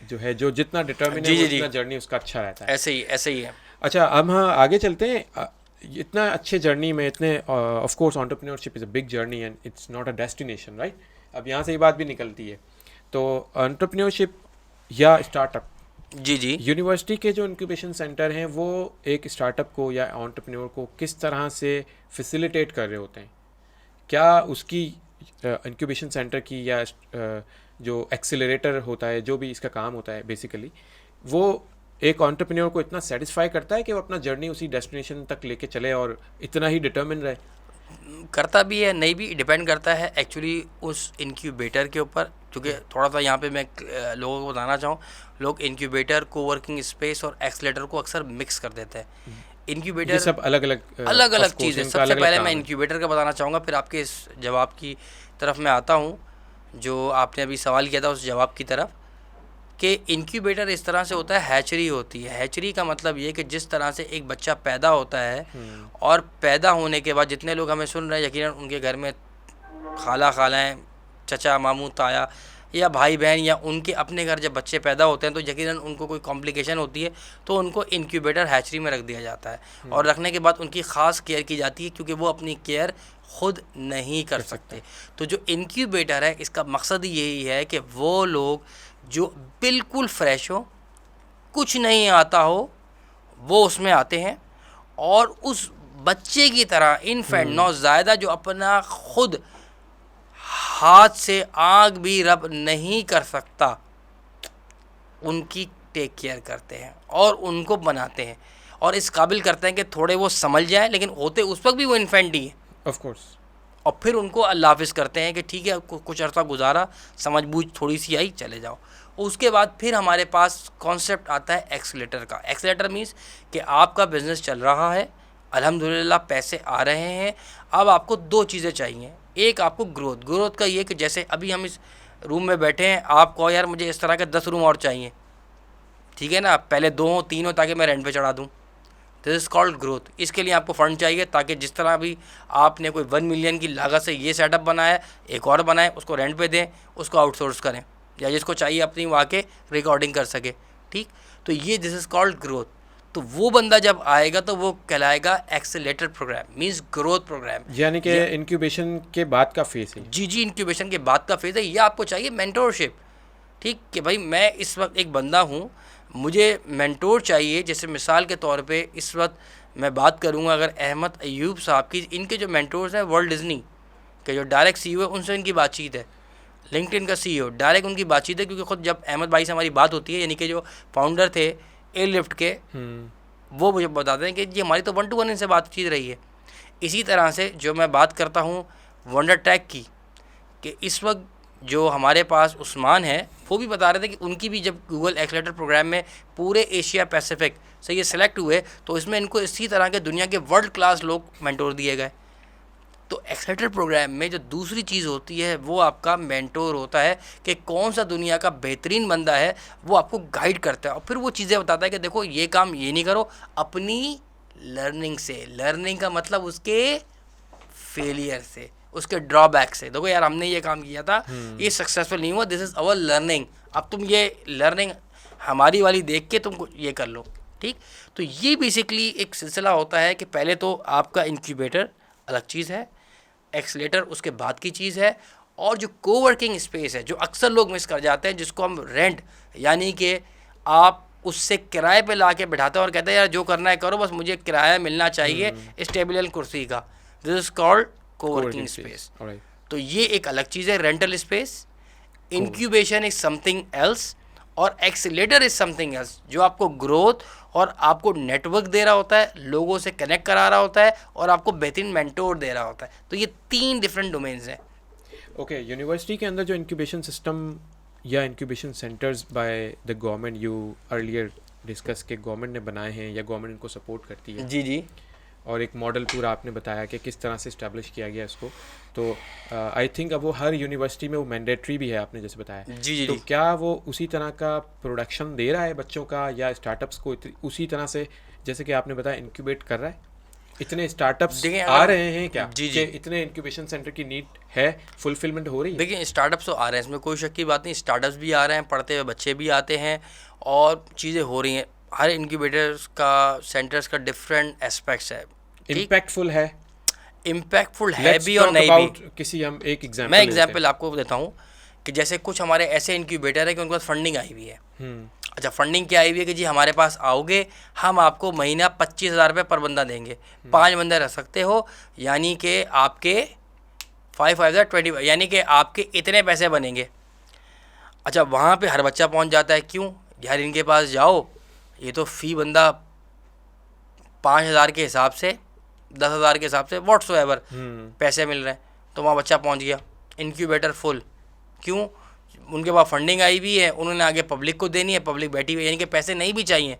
जो है जो जितना डिटरमिन है उतना जर्नी उसका अच्छा रहता है। ऐसे ही है। अच्छा, अब हाँ आगे चलते हैं। इतना अच्छे जर्नी में इतने of course entrepreneurship is a big journey and it's not a destination, right. अब यहाँ से ये बात भी निकलती है। तो एंटरप्रेन्योरशिप या स्टार्टअप, जी, यूनिवर्सिटी के जो इंक्यूबेशन सेंटर हैं वो एक स्टार्टअप को या एंटरप्रेन्योर को किस तरह से फैसिलिटेट कर रहे होते हैं? क्या उसकी इंक्यूबेशन सेंटर की या जो एक्सेलरेटर होता है, जो भी इसका काम होता है बेसिकली, वो एक एंटरप्रेन्योर को इतना सेटिस्फाई करता है कि वो अपना जर्नी उसी डेस्टिनेशन तक लेके चले और इतना ही डिटर्मिन रहे? करता भी है, नहीं भी, डिपेंड करता है एक्चुअली उस इंक्यूबेटर के ऊपर। क्योंकि थोड़ा सा यहाँ पे मैं लोगों को बताना चाहूँ, लोग इंक्यूबेटर, कोवर्किंग स्पेस और एक्सलेटर को अक्सर मिक्स कर देते हैं। इंक्यूबेटर ये सब अलग अलग चीज़ है। इनका सबसे अलग-अलग पहले काम मैं है। इंक्यूबेटर का बताना चाहूँगा, फिर आपके इस जवाब की तरफ मैं आता हूँ जो आपने अभी सवाल किया था उस जवाब की तरफ, कि इंक्यूबेटर इस तरह से होता है, हैचरी होती है। हैचरी का मतलब ये कि जिस तरह से एक बच्चा पैदा होता है और पैदा होने के बाद जितने लोग हमें सुन रहे हैं यकीनन उनके घर में खालाएँ, चचा, मामू, ताया या भाई बहन या उनके अपने घर जब बच्चे पैदा होते हैं तो यकीनन उनको कोई कॉम्प्लिकेशन होती है तो उनको इंक्यूबेटर हैचरी में रख दिया जाता है और रखने के बाद उनकी ख़ास केयर की जाती है क्योंकि वो अपनी केयर खुद नहीं कर सकते। तो जो इंक्यूबेटर है इसका मकसद यही है कि वो लोग जो बिल्कुल फ्रेश हो, कुछ नहीं आता हो, वो उसमें आते हैं और उस बच्चे की तरह इनफेंट नौज़ायदा जो अपना खुद हाथ से आग भी रब नहीं कर सकता, उनकी टेक केयर करते हैं और उनको बनाते हैं और इस काबिल करते हैं कि थोड़े वो समझ जाएं, लेकिन होते उस वक्त भी वो इन्फेंट ही है ऑफ कोर्स। और फिर उनको अल्लाह हाफ़िज़ करते हैं कि ठीक है कुछ अर्सा गुजारा, समझ बूझ थोड़ी सी आई, चले जाओ। उसके बाद फिर हमारे पास कॉन्सेप्ट आता है एक्सीलेटर का। एक्सीलेटर मीन्स कि आपका बिज़नेस चल रहा है, अल्हम्दुलिल्लाह पैसे आ रहे हैं, अब आपको दो चीज़ें चाहिए। एक आपको ग्रोथ का ये कि जैसे अभी हम इस रूम में बैठे हैं, आप कहो यार मुझे इस तरह के 10 रूम और चाहिए, ठीक है ना, पहले 2 हो 3 हो ताकि मैं रेंट पे चढ़ा दूँ। This is called growth. इसके लिए आपको फ़ंड चाहिए ताकि जिस तरह भी आपने कोई 1 मिलियन की लागत से ये सेटअप बनाया, एक और बनाए, उसको रेंट पे दें, उसको आउटसोर्स करें या जिसको चाहिए अपनी वहाँ के रिकॉर्डिंग कर सके, ठीक। तो ये दिस इज़ कॉल्ड ग्रोथ। तो वो बंदा जब आएगा तो वो कहलाएगा accelerator program, means growth program, यानी कि इंक्यूबेशन के बाद का फेज है। जी, इंक्यूबेशन के बाद का फेज़ है। ये आपको चाहिए मेंटोरशिप, ठीक, कि भाई मैं इस वक्त एक बंदा हूँ, मुझे मेंटोर चाहिए। जैसे मिसाल के तौर पे इस वक्त मैं बात करूँगा अगर अहमद अयूब साहब की, इनके जो मेंटोर्स हैं वर्ल्ड डिज़नी के जो डायरेक्ट CEO है उनसे इनकी बातचीत है। लिंक्डइन का CEO डायरेक्ट उनकी बातचीत है, क्योंकि ख़ुद जब अहमद भाई से हमारी बात होती है, यानी कि जो फाउंडर थे एयरलिफ्ट के, वो मुझे बताते हैं कि जी हमारी तो 1 to 1 इनसे बातचीत रही है। इसी तरह से जो मैं बात करता हूँ वंडर ट्रैक की, कि इस वक्त जो हमारे पास उस्मान है वो भी बता रहे थे कि उनकी भी जब गूगल एक्सेलेटर प्रोग्राम में पूरे एशिया पैसिफिक से ये सिलेक्ट हुए तो इसमें इनको इसी तरह के दुनिया के वर्ल्ड क्लास लोग मेंटोर दिए गए। तो एक्सेलेटर प्रोग्राम में जो दूसरी चीज़ होती है वो आपका मेंटोर होता है कि कौन सा दुनिया का बेहतरीन बंदा है, वो आपको गाइड करता है और फिर वो चीज़ें बताता है कि देखो ये काम ये नहीं करो, अपनी लर्निंग से, लर्निंग का मतलब उसके फेलियर से, उसके ड्रॉबैक से, देखो यार हमने ये काम किया था, ये सक्सेसफुल नहीं हुआ, दिस इज़ अवर लर्निंग, अब तुम ये लर्निंग हमारी वाली देख के तुम ये कर लो, ठीक। तो ये बेसिकली एक सिलसिला होता है कि पहले तो आपका इंक्यूबेटर अलग चीज़ है, एक्सीलेटर उसके बाद की चीज़ है, और जो कोवर्किंग स्पेस है जो अक्सर लोग मिस कर जाते हैं, जिसको हम रेंट यानी कि आप उससे किराए पे ला के बैठाते हैं और कहते हैं यार जो करना है करो, बस मुझे किराया मिलना चाहिए इस टेबल एंड कुर्सी का, this is called coworking space. तो ये एक अलग चीज़ है, rental space. Incubation is something else और एक्सीलेटर इज समथिंग एल्स, जो आपको ग्रोथ और आपको नेटवर्क दे रहा होता है, लोगों से कनेक्ट करा रहा होता है और आपको बेहतरीन मेंटोर दे रहा होता है। तो ये 3 डिफरेंट डोमेन्स हैं। ओके, यूनिवर्सिटी के अंदर जो इंक्यूबेशन सिस्टम या incubation centres by the government you earlier discuss के गवर्नमेंट ने बनाए हैं या गवर्नमेंट इनको सपोर्ट करती है, जी जी, और एक मॉडल पूरा आपने बताया कि किस तरह से इस्टेब्लिश किया गया इसको, तो आई थिंक अब वो हर यूनिवर्सिटी में वो मैंडेटरी भी है, आपने जैसे बताया। जी जी, तो क्या वो उसी तरह का प्रोडक्शन दे रहा है बच्चों का, या स्टार्टअप्स को उसी तरह से जैसे कि आपने बताया इंक्यूबेट कर रहा है? इतने स्टार्टअप्स आ रहे हैं क्या? जी कि इतने इंक्यूबेशन सेंटर की नीड है, फुलफिलमेंट हो रही है? देखिए स्टार्टअप्स तो आ रहे हैं, इसमें कोई शक की बात नहीं, स्टार्टअप्स भी आ रहे हैं, पढ़ते हुए बच्चे भी आते हैं और चीज़ें हो रही हैं। हर इंक्यूबेटर्स का सेंटर्स का डिफरेंट एस्पेक्ट्स है, इम्पैक्टफुल है, इम्पैक्टफुल है भी और नहीं भी। किसी हम एक एग्जांपल, मैं एग्जांपल आपको देता हूँ कि जैसे कुछ हमारे ऐसे इंक्यूबेटर है कि उनके पास फंडिंग आई हुई है। अच्छा, फंडिंग क्या आई हुई है कि जी हमारे पास आओगे, हम आपको महीना 25,000 रुपये पर बंदा देंगे, 5 बंदे रख सकते हो, यानी कि आपके 5,520 यानी कि आपके इतने पैसे बनेंगे। अच्छा, वहाँ पे हर बच्चा पहुँच जाता है, क्यों यार इनके पास जाओ, ये तो फ़ी बंदा 5,000 के हिसाब से, 10,000 के हिसाब से व्हाट्सएवर पैसे मिल रहे हैं, तो वहाँ बच्चा पहुँच गया। इंक्यूबेटर फुल, क्यों उनके पास फंडिंग आई भी है, उन्होंने आगे पब्लिक को देनी है, पब्लिक बैठी हुई है, यानी कि पैसे नहीं भी चाहिए,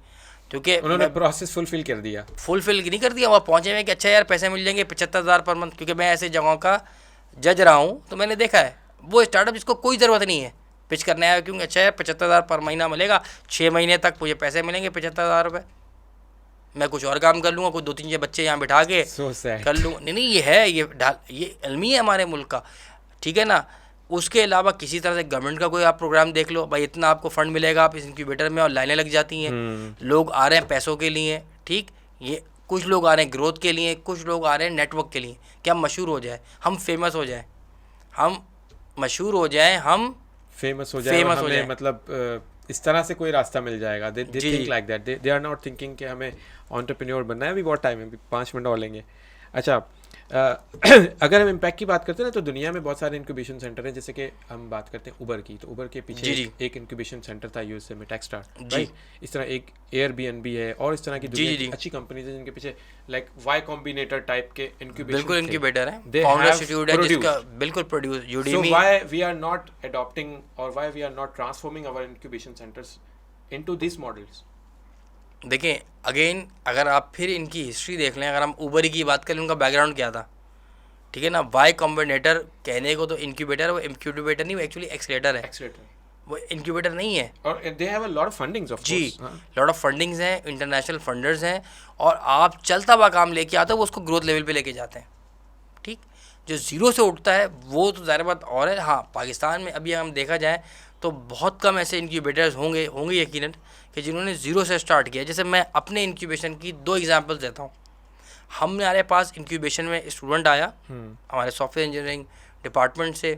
क्योंकि उन्होंने प्रोसेस फुलफिल कर दिया। फुलफिल नहीं कर दिया, वहाँ पहुँचे हुए कि अच्छा यार पैसे मिल जाएंगे 75,000 पर मंथ, क्योंकि मैं ऐसे जगहों का जज रहा हूँ, तो मैंने देखा है वो स्टार्टअप जिसको कोई ज़रूरत नहीं है पिच करने आया, क्योंकि अच्छा यार 75,000 पर महीना मिलेगा, 6 महीने तक मुझे पैसे मिलेंगे 75,000 रुपये, मैं कुछ और काम कर लूँगा, कुछ 2-3 बच्चे यहाँ बिठा के कर लूँगा। नहीं, ये है, ये अलमी है हमारे मुल्क का, ठीक है ना। उसके अलावा किसी तरह से गवर्नमेंट का कोई आप प्रोग्राम देख लो, भाई इतना आपको फंड मिलेगा, आप इस इंक्यूबेटर में, और लाइनें लग जाती हैं, लोग आ रहे हैं पैसों के लिए, ठीक, ये कुछ लोग आ रहे हैं ग्रोथ के लिए, कुछ लोग आ रहे हैं नेटवर्क के लिए कि हम मशहूर हो जाए, हम फेमस हो जाए, हम मशहूर हो जाए, हम फेमस हो जाए, मतलब इस तरह से कोई रास्ता मिल जाएगा। They think like that, they are not thinking कि हमें एंटरप्रेन्योर बनना है। अभी बहुत टाइम है, 5 मिनट और लेंगे। अच्छा, अगर हम इम्पैक्ट की बात करते हैं ना, तो दुनिया में बहुत सारे इंक्यूबेशन सेंटर हैं। जैसे कि हम बात करते हैं उबर की, तो उबर के पीछे एक इंक्यूबेशन सेंटर था यूएसए में, टेक्स्टार, राइट। इस तरह एक एयरबीएनबी है, और इस तरह की दुनिया की अच्छी कंपनीज हैं जिनके पीछे लाइक वाई कॉम्बिनेटर टाइप के इंक्यूबेशन, बिल्कुल इंक्यूबेटर है, फाउंडर इंस्टीट्यूट है जिसका बिल्कुल produce Udemy. So why we are not adopting और why we are not transforming our incubation centres into this models? देखें, अगेन अगर आप फिर इनकी हिस्ट्री देख लें, अगर हम उबर की बात करें, उनका बैकग्राउंड क्या था, ठीक है ना। वाई कॉम्बिनेटर कहने को तो इंक्यूबेटर, वो इंक्यूबेटर नहीं, वो एक्चुअली एक्सलेटर है, वो इंक्यूबेटर नहीं है। और they have a lot of fundings, of course, lot of fundings हैं, इंटरनेशनल फंडर्स हैं, और आप चलता हुआ काम लेके आते हो, वो उसको ग्रोथ लेवल पे लेके जाते हैं, ठीक। जो ज़ीरो से उठता है वो तो ज़ाहिर बात और है। हाँ, पाकिस्तान में अभी हम देखा जाए तो बहुत कम ऐसे इंक्यूबेटर्स होंगे यकीनन कि जिन्होंने ज़ीरो से स्टार्ट किया। जैसे मैं अपने इंक्यूबेशन की 2 एग्जांपल्स देता हूँ। हमारे पास इंक्यूबेशन में स्टूडेंट आया हमारे सॉफ्टवेयर इंजीनियरिंग डिपार्टमेंट से,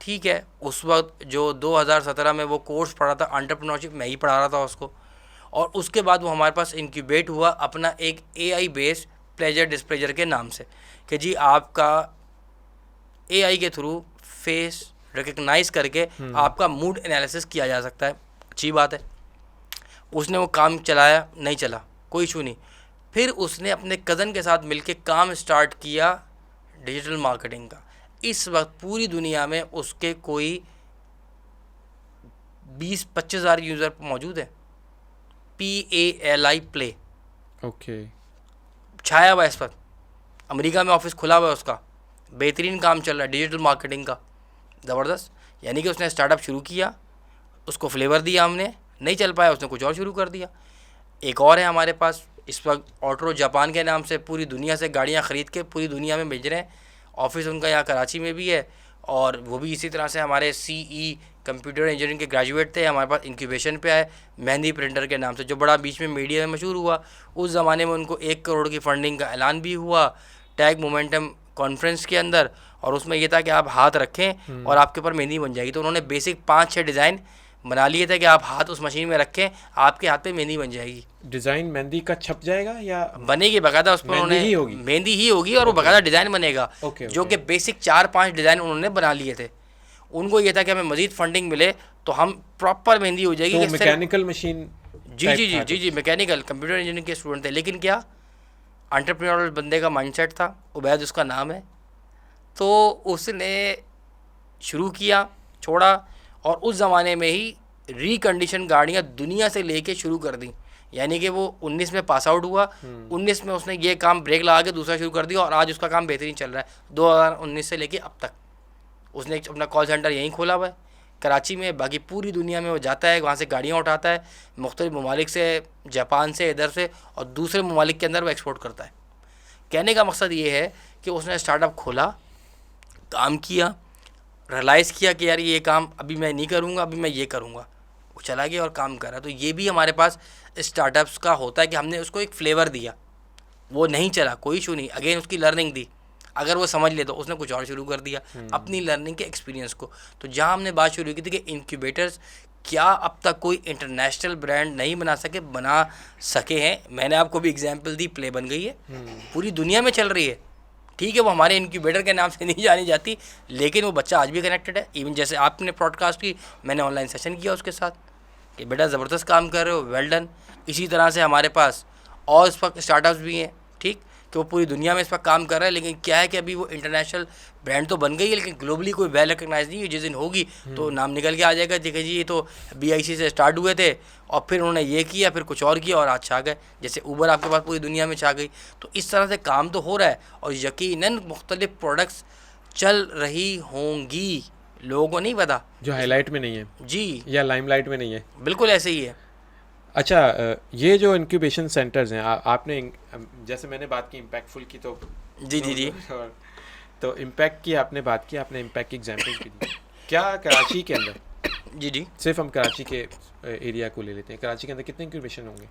ठीक है। उस वक्त जो 2017 में वो कोर्स पढ़ा था एंटरप्रेन्योरशिप, मैं ही पढ़ा रहा था उसको, और उसके बाद वो हमारे पास इंक्यूबेट हुआ अपना एक AI बेस्ड प्लेजर डिस्प्लेजर के नाम से, कि जी आपका AI के थ्रू फेस रिकग्नाइज करके आपका मूड एनालिसिस किया जा सकता है। अच्छी बात है। उसने वो काम चलाया, नहीं चला, कोई इशू नहीं। फिर उसने अपने कज़न के साथ मिलके काम स्टार्ट किया डिजिटल मार्केटिंग का। इस वक्त पूरी दुनिया में उसके कोई 20-25 हज़ार यूज़र मौजूद है। PALI प्ले, ओके, छाया हुआ इस वक्त। अमेरिका में ऑफिस खुला हुआ है उसका, बेहतरीन काम चल रहा है डिजिटल मार्केटिंग का, ज़बरदस्त। यानी कि उसने स्टार्टअप शुरू किया, उसको फ्लेवर दिया हमने, नहीं चल पाया, उसने कुछ और शुरू कर दिया। एक और है हमारे पास इस वक्त ऑटो जापान के नाम से, पूरी दुनिया से गाड़ियाँ ख़रीद के पूरी दुनिया में भेज रहे हैं। ऑफिस उनका यहाँ कराची में भी है, और वो भी इसी तरह से हमारे CE कंप्यूटर इंजीनियरिंग के ग्रेजुएट थे, हमारे पास इंक्यूबेशन पे आए मेहंदी प्रिंटर के नाम से, जो बड़ा बीच में मीडिया में मशहूर हुआ। उस ज़माने में उनको 1 करोड़ की फंडिंग का ऐलान भी हुआ टैग मोमेंटम कॉन्फ्रेंस के अंदर, और उसमें यह था कि आप हाथ रखें और आपके ऊपर मेहंदी बन जाएगी। तो उन्होंने बेसिक 5-6 डिज़ाइन बना लिए थे कि आप हाथ उस मशीन में रखें, आपके हाथ पे मेहंदी बन जाएगी। डिज़ाइन मेहंदी का छप जाएगा या बनेगी बाकायदा, उस पर उन्होंने मेहंदी ही होगी और वो बाकायदा डिज़ाइन बनेगा, जो कि बेसिक 4-5 डिज़ाइन उन्होंने बना लिए थे। उनको ये था कि हमें मज़ीद फंडिंग मिले तो हम प्रॉपर मेहंदी हो जाएगी। तो मैकेनिकल मशीन, जी, मैकेनिकल कंप्यूटर इंजीनियरिंग के स्टूडेंट थे, लेकिन क्या एंटरप्रेन्योरल बंदे का माइंडसेट था, उबैद उसका नाम है। तो उसने शुरू किया, छोड़ा, और उस ज़माने में ही रिकंडीशन गाड़ियाँ दुनिया से लेके शुरू कर दी। यानी कि वो 19 में पास आउट हुआ, 19 में उसने ये काम ब्रेक लगा के दूसरा शुरू कर दिया, और आज उसका काम बेहतरीन चल रहा है। 2019 से लेके अब तक उसने अपना कॉल सेंटर यहीं खोला हुआ है कराची में। बाकी पूरी दुनिया में वो जाता है, वहाँ से गाड़ियाँ उठाता है, मुख्तलिफ ममालिक से, जापान से, इधर से, और दूसरे ममालिक के अंदर वो एक्सपोर्ट करता है। कहने का मकसद ये है कि उसने स्टार्टअप खोला, काम किया, रियलाइज़ किया कि यार ये काम अभी मैं नहीं करूँगा, अभी मैं ये करूँगा, वो चला गया और काम कर रहा। तो ये भी हमारे पास स्टार्टअप्स का होता है कि हमने उसको एक फ्लेवर दिया, वो नहीं चला, कोई इशू नहीं, अगेन उसकी लर्निंग दी, अगर वो समझ ले तो उसने कुछ और शुरू कर दिया अपनी लर्निंग के एक्सपीरियंस को। तो जहाँ हमने बात शुरू की थी कि इंक्यूबेटर्स क्या अब तक कोई इंटरनेशनल ब्रांड नहीं बना सके हैं, मैंने आपको भी एग्जांपल दी, प्ले बन गई है, पूरी दुनिया में चल रही है। ठीक है, वो हमारे इंक्यूबेटर के नाम से नहीं जानी जाती, लेकिन वो बच्चा आज भी कनेक्टेड है। इवन जैसे आपने पॉडकास्ट की, मैंने ऑनलाइन सेशन किया उसके साथ कि बेटा ज़बरदस्त काम कर रहे हो, वेल डन। इसी तरह से हमारे पास और इस वक्त स्टार्टअप्स भी हैं, ठीक, कि वो पूरी दुनिया में इस पर काम कर रहा है, लेकिन क्या है कि अभी वो इंटरनेशनल ब्रांड तो बन गई है, लेकिन ग्लोबली कोई वेल रिकग्नाइज नहीं है। जिस दिन होगी तो नाम निकल के आ जाएगा, देखिए जी ये तो BIC से स्टार्ट हुए थे और फिर उन्होंने ये किया, फिर कुछ और किया और आज छा गए। जैसे ऊबर आपके पास पूरी दुनिया में छा गई। तो इस तरह से काम तो हो रहा है और यकीनन मुख्तलिफ प्रोडक्ट्स चल रही होंगी, लोगों को नहीं पता, जो हाईलाइट में नहीं है जी या लाइमलाइट में नहीं है। बिल्कुल ऐसे ही है। अच्छा, ये जो इंक्यूबेशन सेंटर्स हैं, आपने जैसे मैंने बात की इम्पैक्टफुल की, तो जी जी जी तो इम्पैक्ट की आपने बात की, आपने इम्पैक्ट की एग्जांपल की दी। क्या कराची के अंदर, जी जी सिर्फ हम कराची के एरिया को ले लेते हैं, कराची के अंदर कितने इंक्यूबेशन होंगे?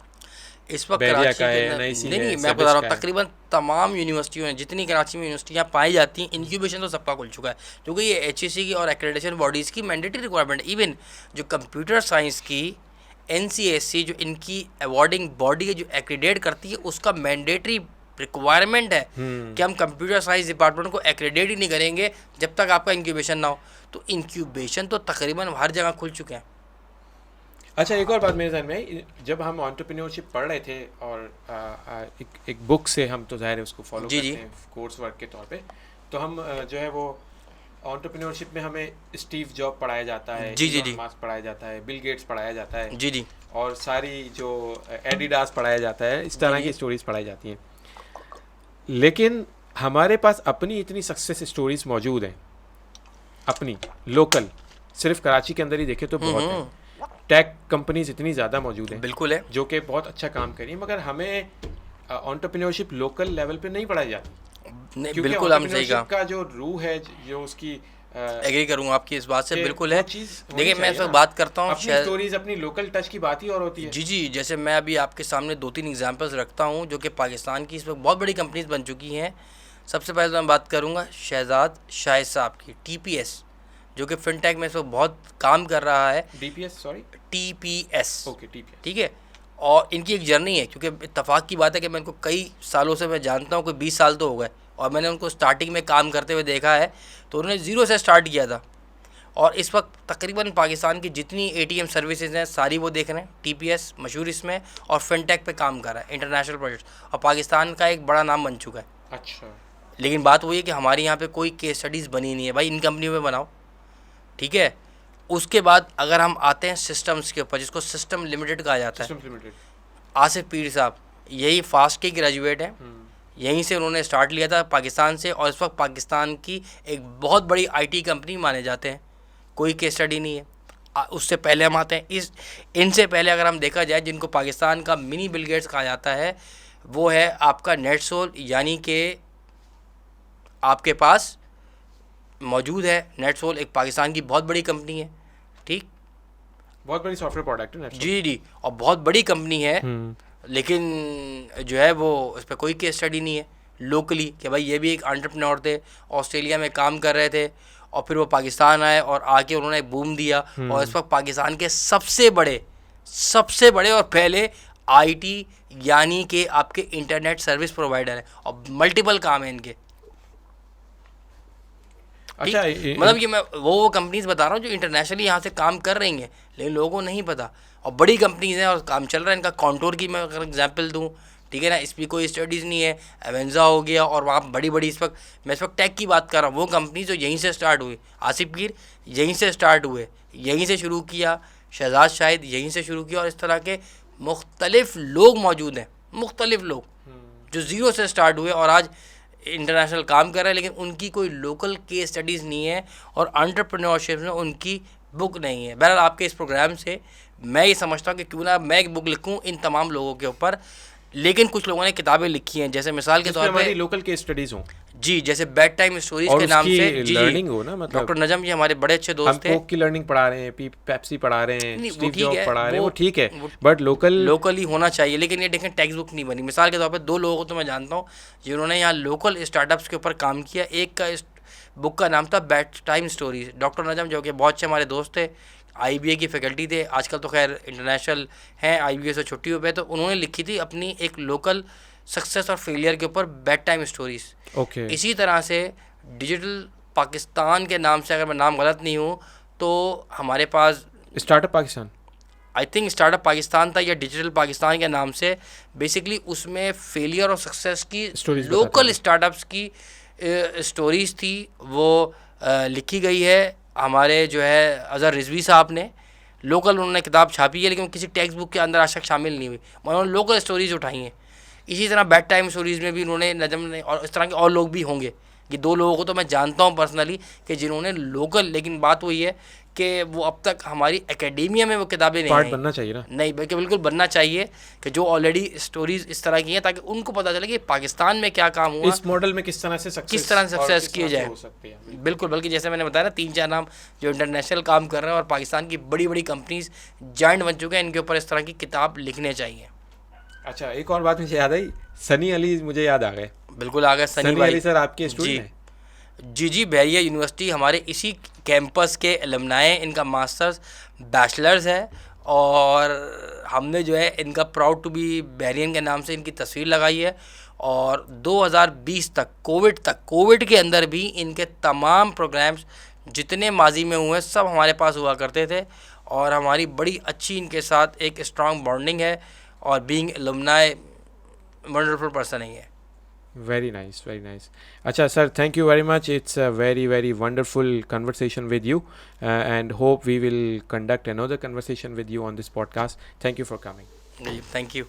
इस वक्त बहरिया कराची का के है, अंदर NIC नहीं है, नहीं, मैं SEBIS बता रहा का हूँ है। तकरीबन तमाम यूनिवर्सिटियों हैं, जितनी कराची में यूनिवर्सिटियाँ पाई जाती हैं, इंक्यूबेशन तो सबका खुल चुका है, क्योंकि ये HEC की और एक्रेडिटेशन बॉडीज़ की मैंडेटरी रिक्वायरमेंट है। इवन जो कंप्यूटर साइंस की NCSC जो इनकी अवार्डिंग बॉडी है, जो एक्रीडेट करती है, उसका मैंडेटरी रिक्वायरमेंट है कि हम कंप्यूटर साइंस डिपार्टमेंट को एक्रेडिट ही नहीं करेंगे जब तक आपका इंक्यूबेशन ना हो। तो इंक्यूबेशन तो तकरीबन हर जगह खुल चुके हैं। अच्छा, एक और बात मेरे ध्यान में आई, जब हम एंटरप्रेन्योरशिप पढ़ रहे थे और एक बुक से हम तो ज़ाहिर है उसको फॉलो जी, करते जी। हैं कोर्स वर्क के तौर पे, तो हम जो है वो एंटरप्रेन्योरशिप में हमें स्टीव जॉब पढ़ाया जाता है, जी, जी, इलॉन जी। मस्क पढ़ाया जाता है, बिल गेट्स पढ़ाया जाता है, जी जी और सारी जो एडिडास पढ़ाया जाता है, इस तरह जी, की जी। स्टोरीज पढ़ाई जाती हैं। लेकिन हमारे पास अपनी इतनी सक्सेस स्टोरीज मौजूद हैं, अपनी लोकल, सिर्फ कराची के अंदर ही देखें तो बहुत है। टेक कंपनीज इतनी ज़्यादा मौजूद हैं बिल्कुल है। जो कि बहुत अच्छा काम कर रही है, मगर हमें एंटरप्रेन्योरशिप लोकल लेवल पे नहीं पढ़ाई जाती, नहीं क्योंकि बिल्कुल हम सही entrepreneurship कहा, का जो रूह है, जो उसकी एग्री करूँगा आपकी इस बात से, कि बिल्कुल वो है। चीज़ होनी देखिए मैं चाहिए इस वक्त ना। बात करता हूँ अपनी शायद, स्टोरीज, अपनी लोकल टच की बात ही और होती है। जी जी, जैसे मैं अभी आपके सामने 2-3 एग्जांपल्स रखता हूँ जो कि पाकिस्तान की इस वक्त बहुत बड़ी कंपनीज बन चुकी हैं। सबसे पहले तो मैं बात करूँगा शहजाद शाहिद साहब की, TPS, जो कि फिनटेक में इस वक्त बहुत काम कर रहा है। DPS, sorry, TPS, okay, TPS। ठीक है। और इनकी एक जर्नी है, क्योंकि इत्तेफाक की बात है कि मैं इनको कई सालों से मैं जानता हूँ, कोई 20 साल तो हो गए, और मैंने उनको स्टार्टिंग में काम करते हुए देखा है। तो उन्होंने ज़ीरो से स्टार्ट किया था और इस वक्त तकरीबन पाकिस्तान की जितनी ATM सर्विसेज हैं सारी वो देख रहे हैं। TPS मशहूर इसमें और फिनटेक पे काम कर रहा है, इंटरनेशनल प्रोजेक्ट, और पाकिस्तान का एक बड़ा नाम बन चुका है। अच्छा, लेकिन बात वही है कि हमारे यहाँ पे कोई केस स्टडीज़ बनी नहीं है। भाई इन कंपनियों में बनाओ, ठीक है। उसके बाद अगर हम आते हैं सिस्टम्स के ऊपर, जिसको सिस्टम लिमिटेड कहा जाता है, सिस्टम लिमिटेड। आसिफ पीर साहब यही फास्ट के ग्रेजुएट हैं, यहीं से उन्होंने स्टार्ट लिया था पाकिस्तान से, और इस वक्त पाकिस्तान की एक बहुत बड़ी IT कंपनी माने जाते हैं। कोई केस स्टडी नहीं है। उससे पहले हम आते हैं इनसे पहले अगर हम देखा जाए, जिनको पाकिस्तान का मिनी बिल गेट्स कहा जाता है, वो है आपका नेटसोल, यानी कि आपके पास मौजूद है। नेटसोल एक पाकिस्तान की बहुत बड़ी कंपनी है, ठीक, बहुत बड़ी सॉफ्टवेयर प्रोडक्ट है जी जी, और बहुत बड़ी कंपनी है। लेकिन जो है वो उस पर कोई केस स्टडी नहीं है लोकली, कि भाई ये भी एक एंटरप्रेन्योर थे, ऑस्ट्रेलिया में काम कर रहे थे और फिर वो पाकिस्तान आए और आके उन्होंने एक बूम दिया, और इस वक्त पाकिस्तान के सबसे बड़े और पहले IT यानी कि आपके इंटरनेट सर्विस प्रोवाइडर है, और मल्टीपल काम है इनके। अच्छा, मतलब कि मैं वो कंपनीज बता रहा हूँ जो इंटरनेशनली यहाँ से काम कर रही हैं, लेकिन लोगों को नहीं पता, और बड़ी कंपनीज हैं और काम चल रहा है इनका। कॉन्टोर की मैं अगर एग्जांपल दूँ, ठीक है ना, इस पर कोई स्टडीज़ नहीं है। एवेंजा हो गया, और वहाँ बड़ी इस वक्त मैं इस वक्त टेक की बात कर रहा हूँ, वो कंपनी जो यहीं से स्टार्ट हुई। आसिफ कीर यहीं से स्टार्ट हुए, यहीं से शुरू किया। शहजाद शाहिद यहीं से शुरू किया, और इस तरह के मुख्तलिफ लोग मौजूद हैं, मुख्तलिफ लोग जो ज़ीरो से स्टार्ट हुए और आज इंटरनेशनल काम कर रहे हैं, लेकिन उनकी कोई लोकल केस स्टडीज़ नहीं है और एंटरप्रेन्योरशिप में उनकी बुक नहीं है। बहरहाल आपके इस प्रोग्राम से मैं ये समझता हूँ कि क्यों ना मैं एक बुक लिखूँ इन तमाम लोगों के ऊपर, लेकिन कुछ लोगों ने किताबें लिखी हैं, जैसे मिसाल के तौर पे हमारी लोकल केस स्टडीज हों, जी, जैसे बेड टाइम स्टोरीज और के नाम उसकी से, जी लर्निंग हो ना, मतलब डॉक्टर नजम जी हमारे बड़े अच्छे हम दोस्त थे। कोक की लर्निंग पढ़ा रहे हैं, पेप्सी पढ़ा रहे हैं, नहीं, वो स्टीव ठीक जॉब है, पढ़ा रहे हैं, वो- वो ठीक है, वो- बट लोकली होना चाहिए। लेकिन ये देखें टेक्स्ट बुक नहीं बनी। मिसाल के तौर पे 2 लोगों को तो मैं जानता हूँ जिन्होंने यहाँ लोकल स्टार्टअप्स के ऊपर काम किया। एक का इस बुक का नाम था बेड टाइम स्टोरीज। डॉक्टर नजम जो कि बहुत अच्छे हमारे दोस्त थे, IBA की फैकल्टी थे, आजकल तो खैर इंटरनेशनल हैं, IBA से छुट्टी हुए, तो उन्होंने लिखी थी अपनी एक लोकल सक्सेस और फेलियर के ऊपर बेड टाइम स्टोरीज। ओके। इसी तरह से डिजिटल पाकिस्तान के नाम से, अगर मैं नाम गलत नहीं हूँ, तो हमारे पास startup Pakistan, I think startup Pakistan था या डिजिटल पाकिस्तान के नाम से, बेसिकली उसमें फेलियर और सक्सेस की लोकल स्टार्टअप्स की स्टोरीज़ थी, वो लिखी गई है हमारे जो है अज़हर रिजवी साहब ने। लोकल उन्होंने किताब छापी है, लेकिन किसी टेक्स्ट बुक के अंदर आज तक शामिल नहीं हुई, मगर उन्होंने लोकल स्टोरीज़ उठाई हैं। इसी तरह बैड टाइम स्टोरीज़ में भी उन्होंने नजम ने, और इस तरह के और लोग भी होंगे। ये 2 लोगों को तो मैं जानता हूँ पर्सनली कि जिन्होंने लोकल, लेकिन बात वही है कि वो अब तक हमारी एकेडेमिया में वो किताबें नहीं पार्ट आई। बनना चाहिए ना, नहीं बल्कि बिल्कुल बनना चाहिए कि जो ऑलरेडी स्टोरीज इस तरह की हैं, ताकि उनको पता चले कि पाकिस्तान में क्या काम हुआ, इस मॉडल में किस तरह से सक्सेस किए जाए। बिल्कुल, बल्कि जैसे मैंने बताया ना 3-4 नाम जो इंटरनेशनल काम कर रहे हैं और पाकिस्तान की बड़ी बड़ी कंपनीज जॉइंट बन चुके हैं, इनके ऊपर इस तरह की किताब लिखने चाहिए। अच्छा, एक और बात मुझे याद आई, सनी अली मुझे याद आ गए। बिल्कुल आ गए सनी अली सर आपके स्टूडेंट हैं? जी बहरिया यूनिवर्सिटी हमारे इसी कैंपस के एलुमनाई हैं। इनका मास्टर्स बैचलर्स है, और हमने जो है इनका प्राउड टू बी बहरियन के नाम से इनकी तस्वीर लगाई है। और 2020 तक कोविड के अंदर भी इनके तमाम प्रोग्राम्स जितने माजी में हुए सब हमारे पास हुआ करते थे, और हमारी बड़ी अच्छी इनके साथ एक स्ट्रॉन्ग बॉन्डिंग है, और बीइंग एलुमनाई वंडरफुल पर्सन ही है। Very nice, very nice. Acha sir, thank you very much. It's a very, very wonderful conversation with you, and hope we will conduct another conversation with you on this podcast. Thank you for coming. Thank you.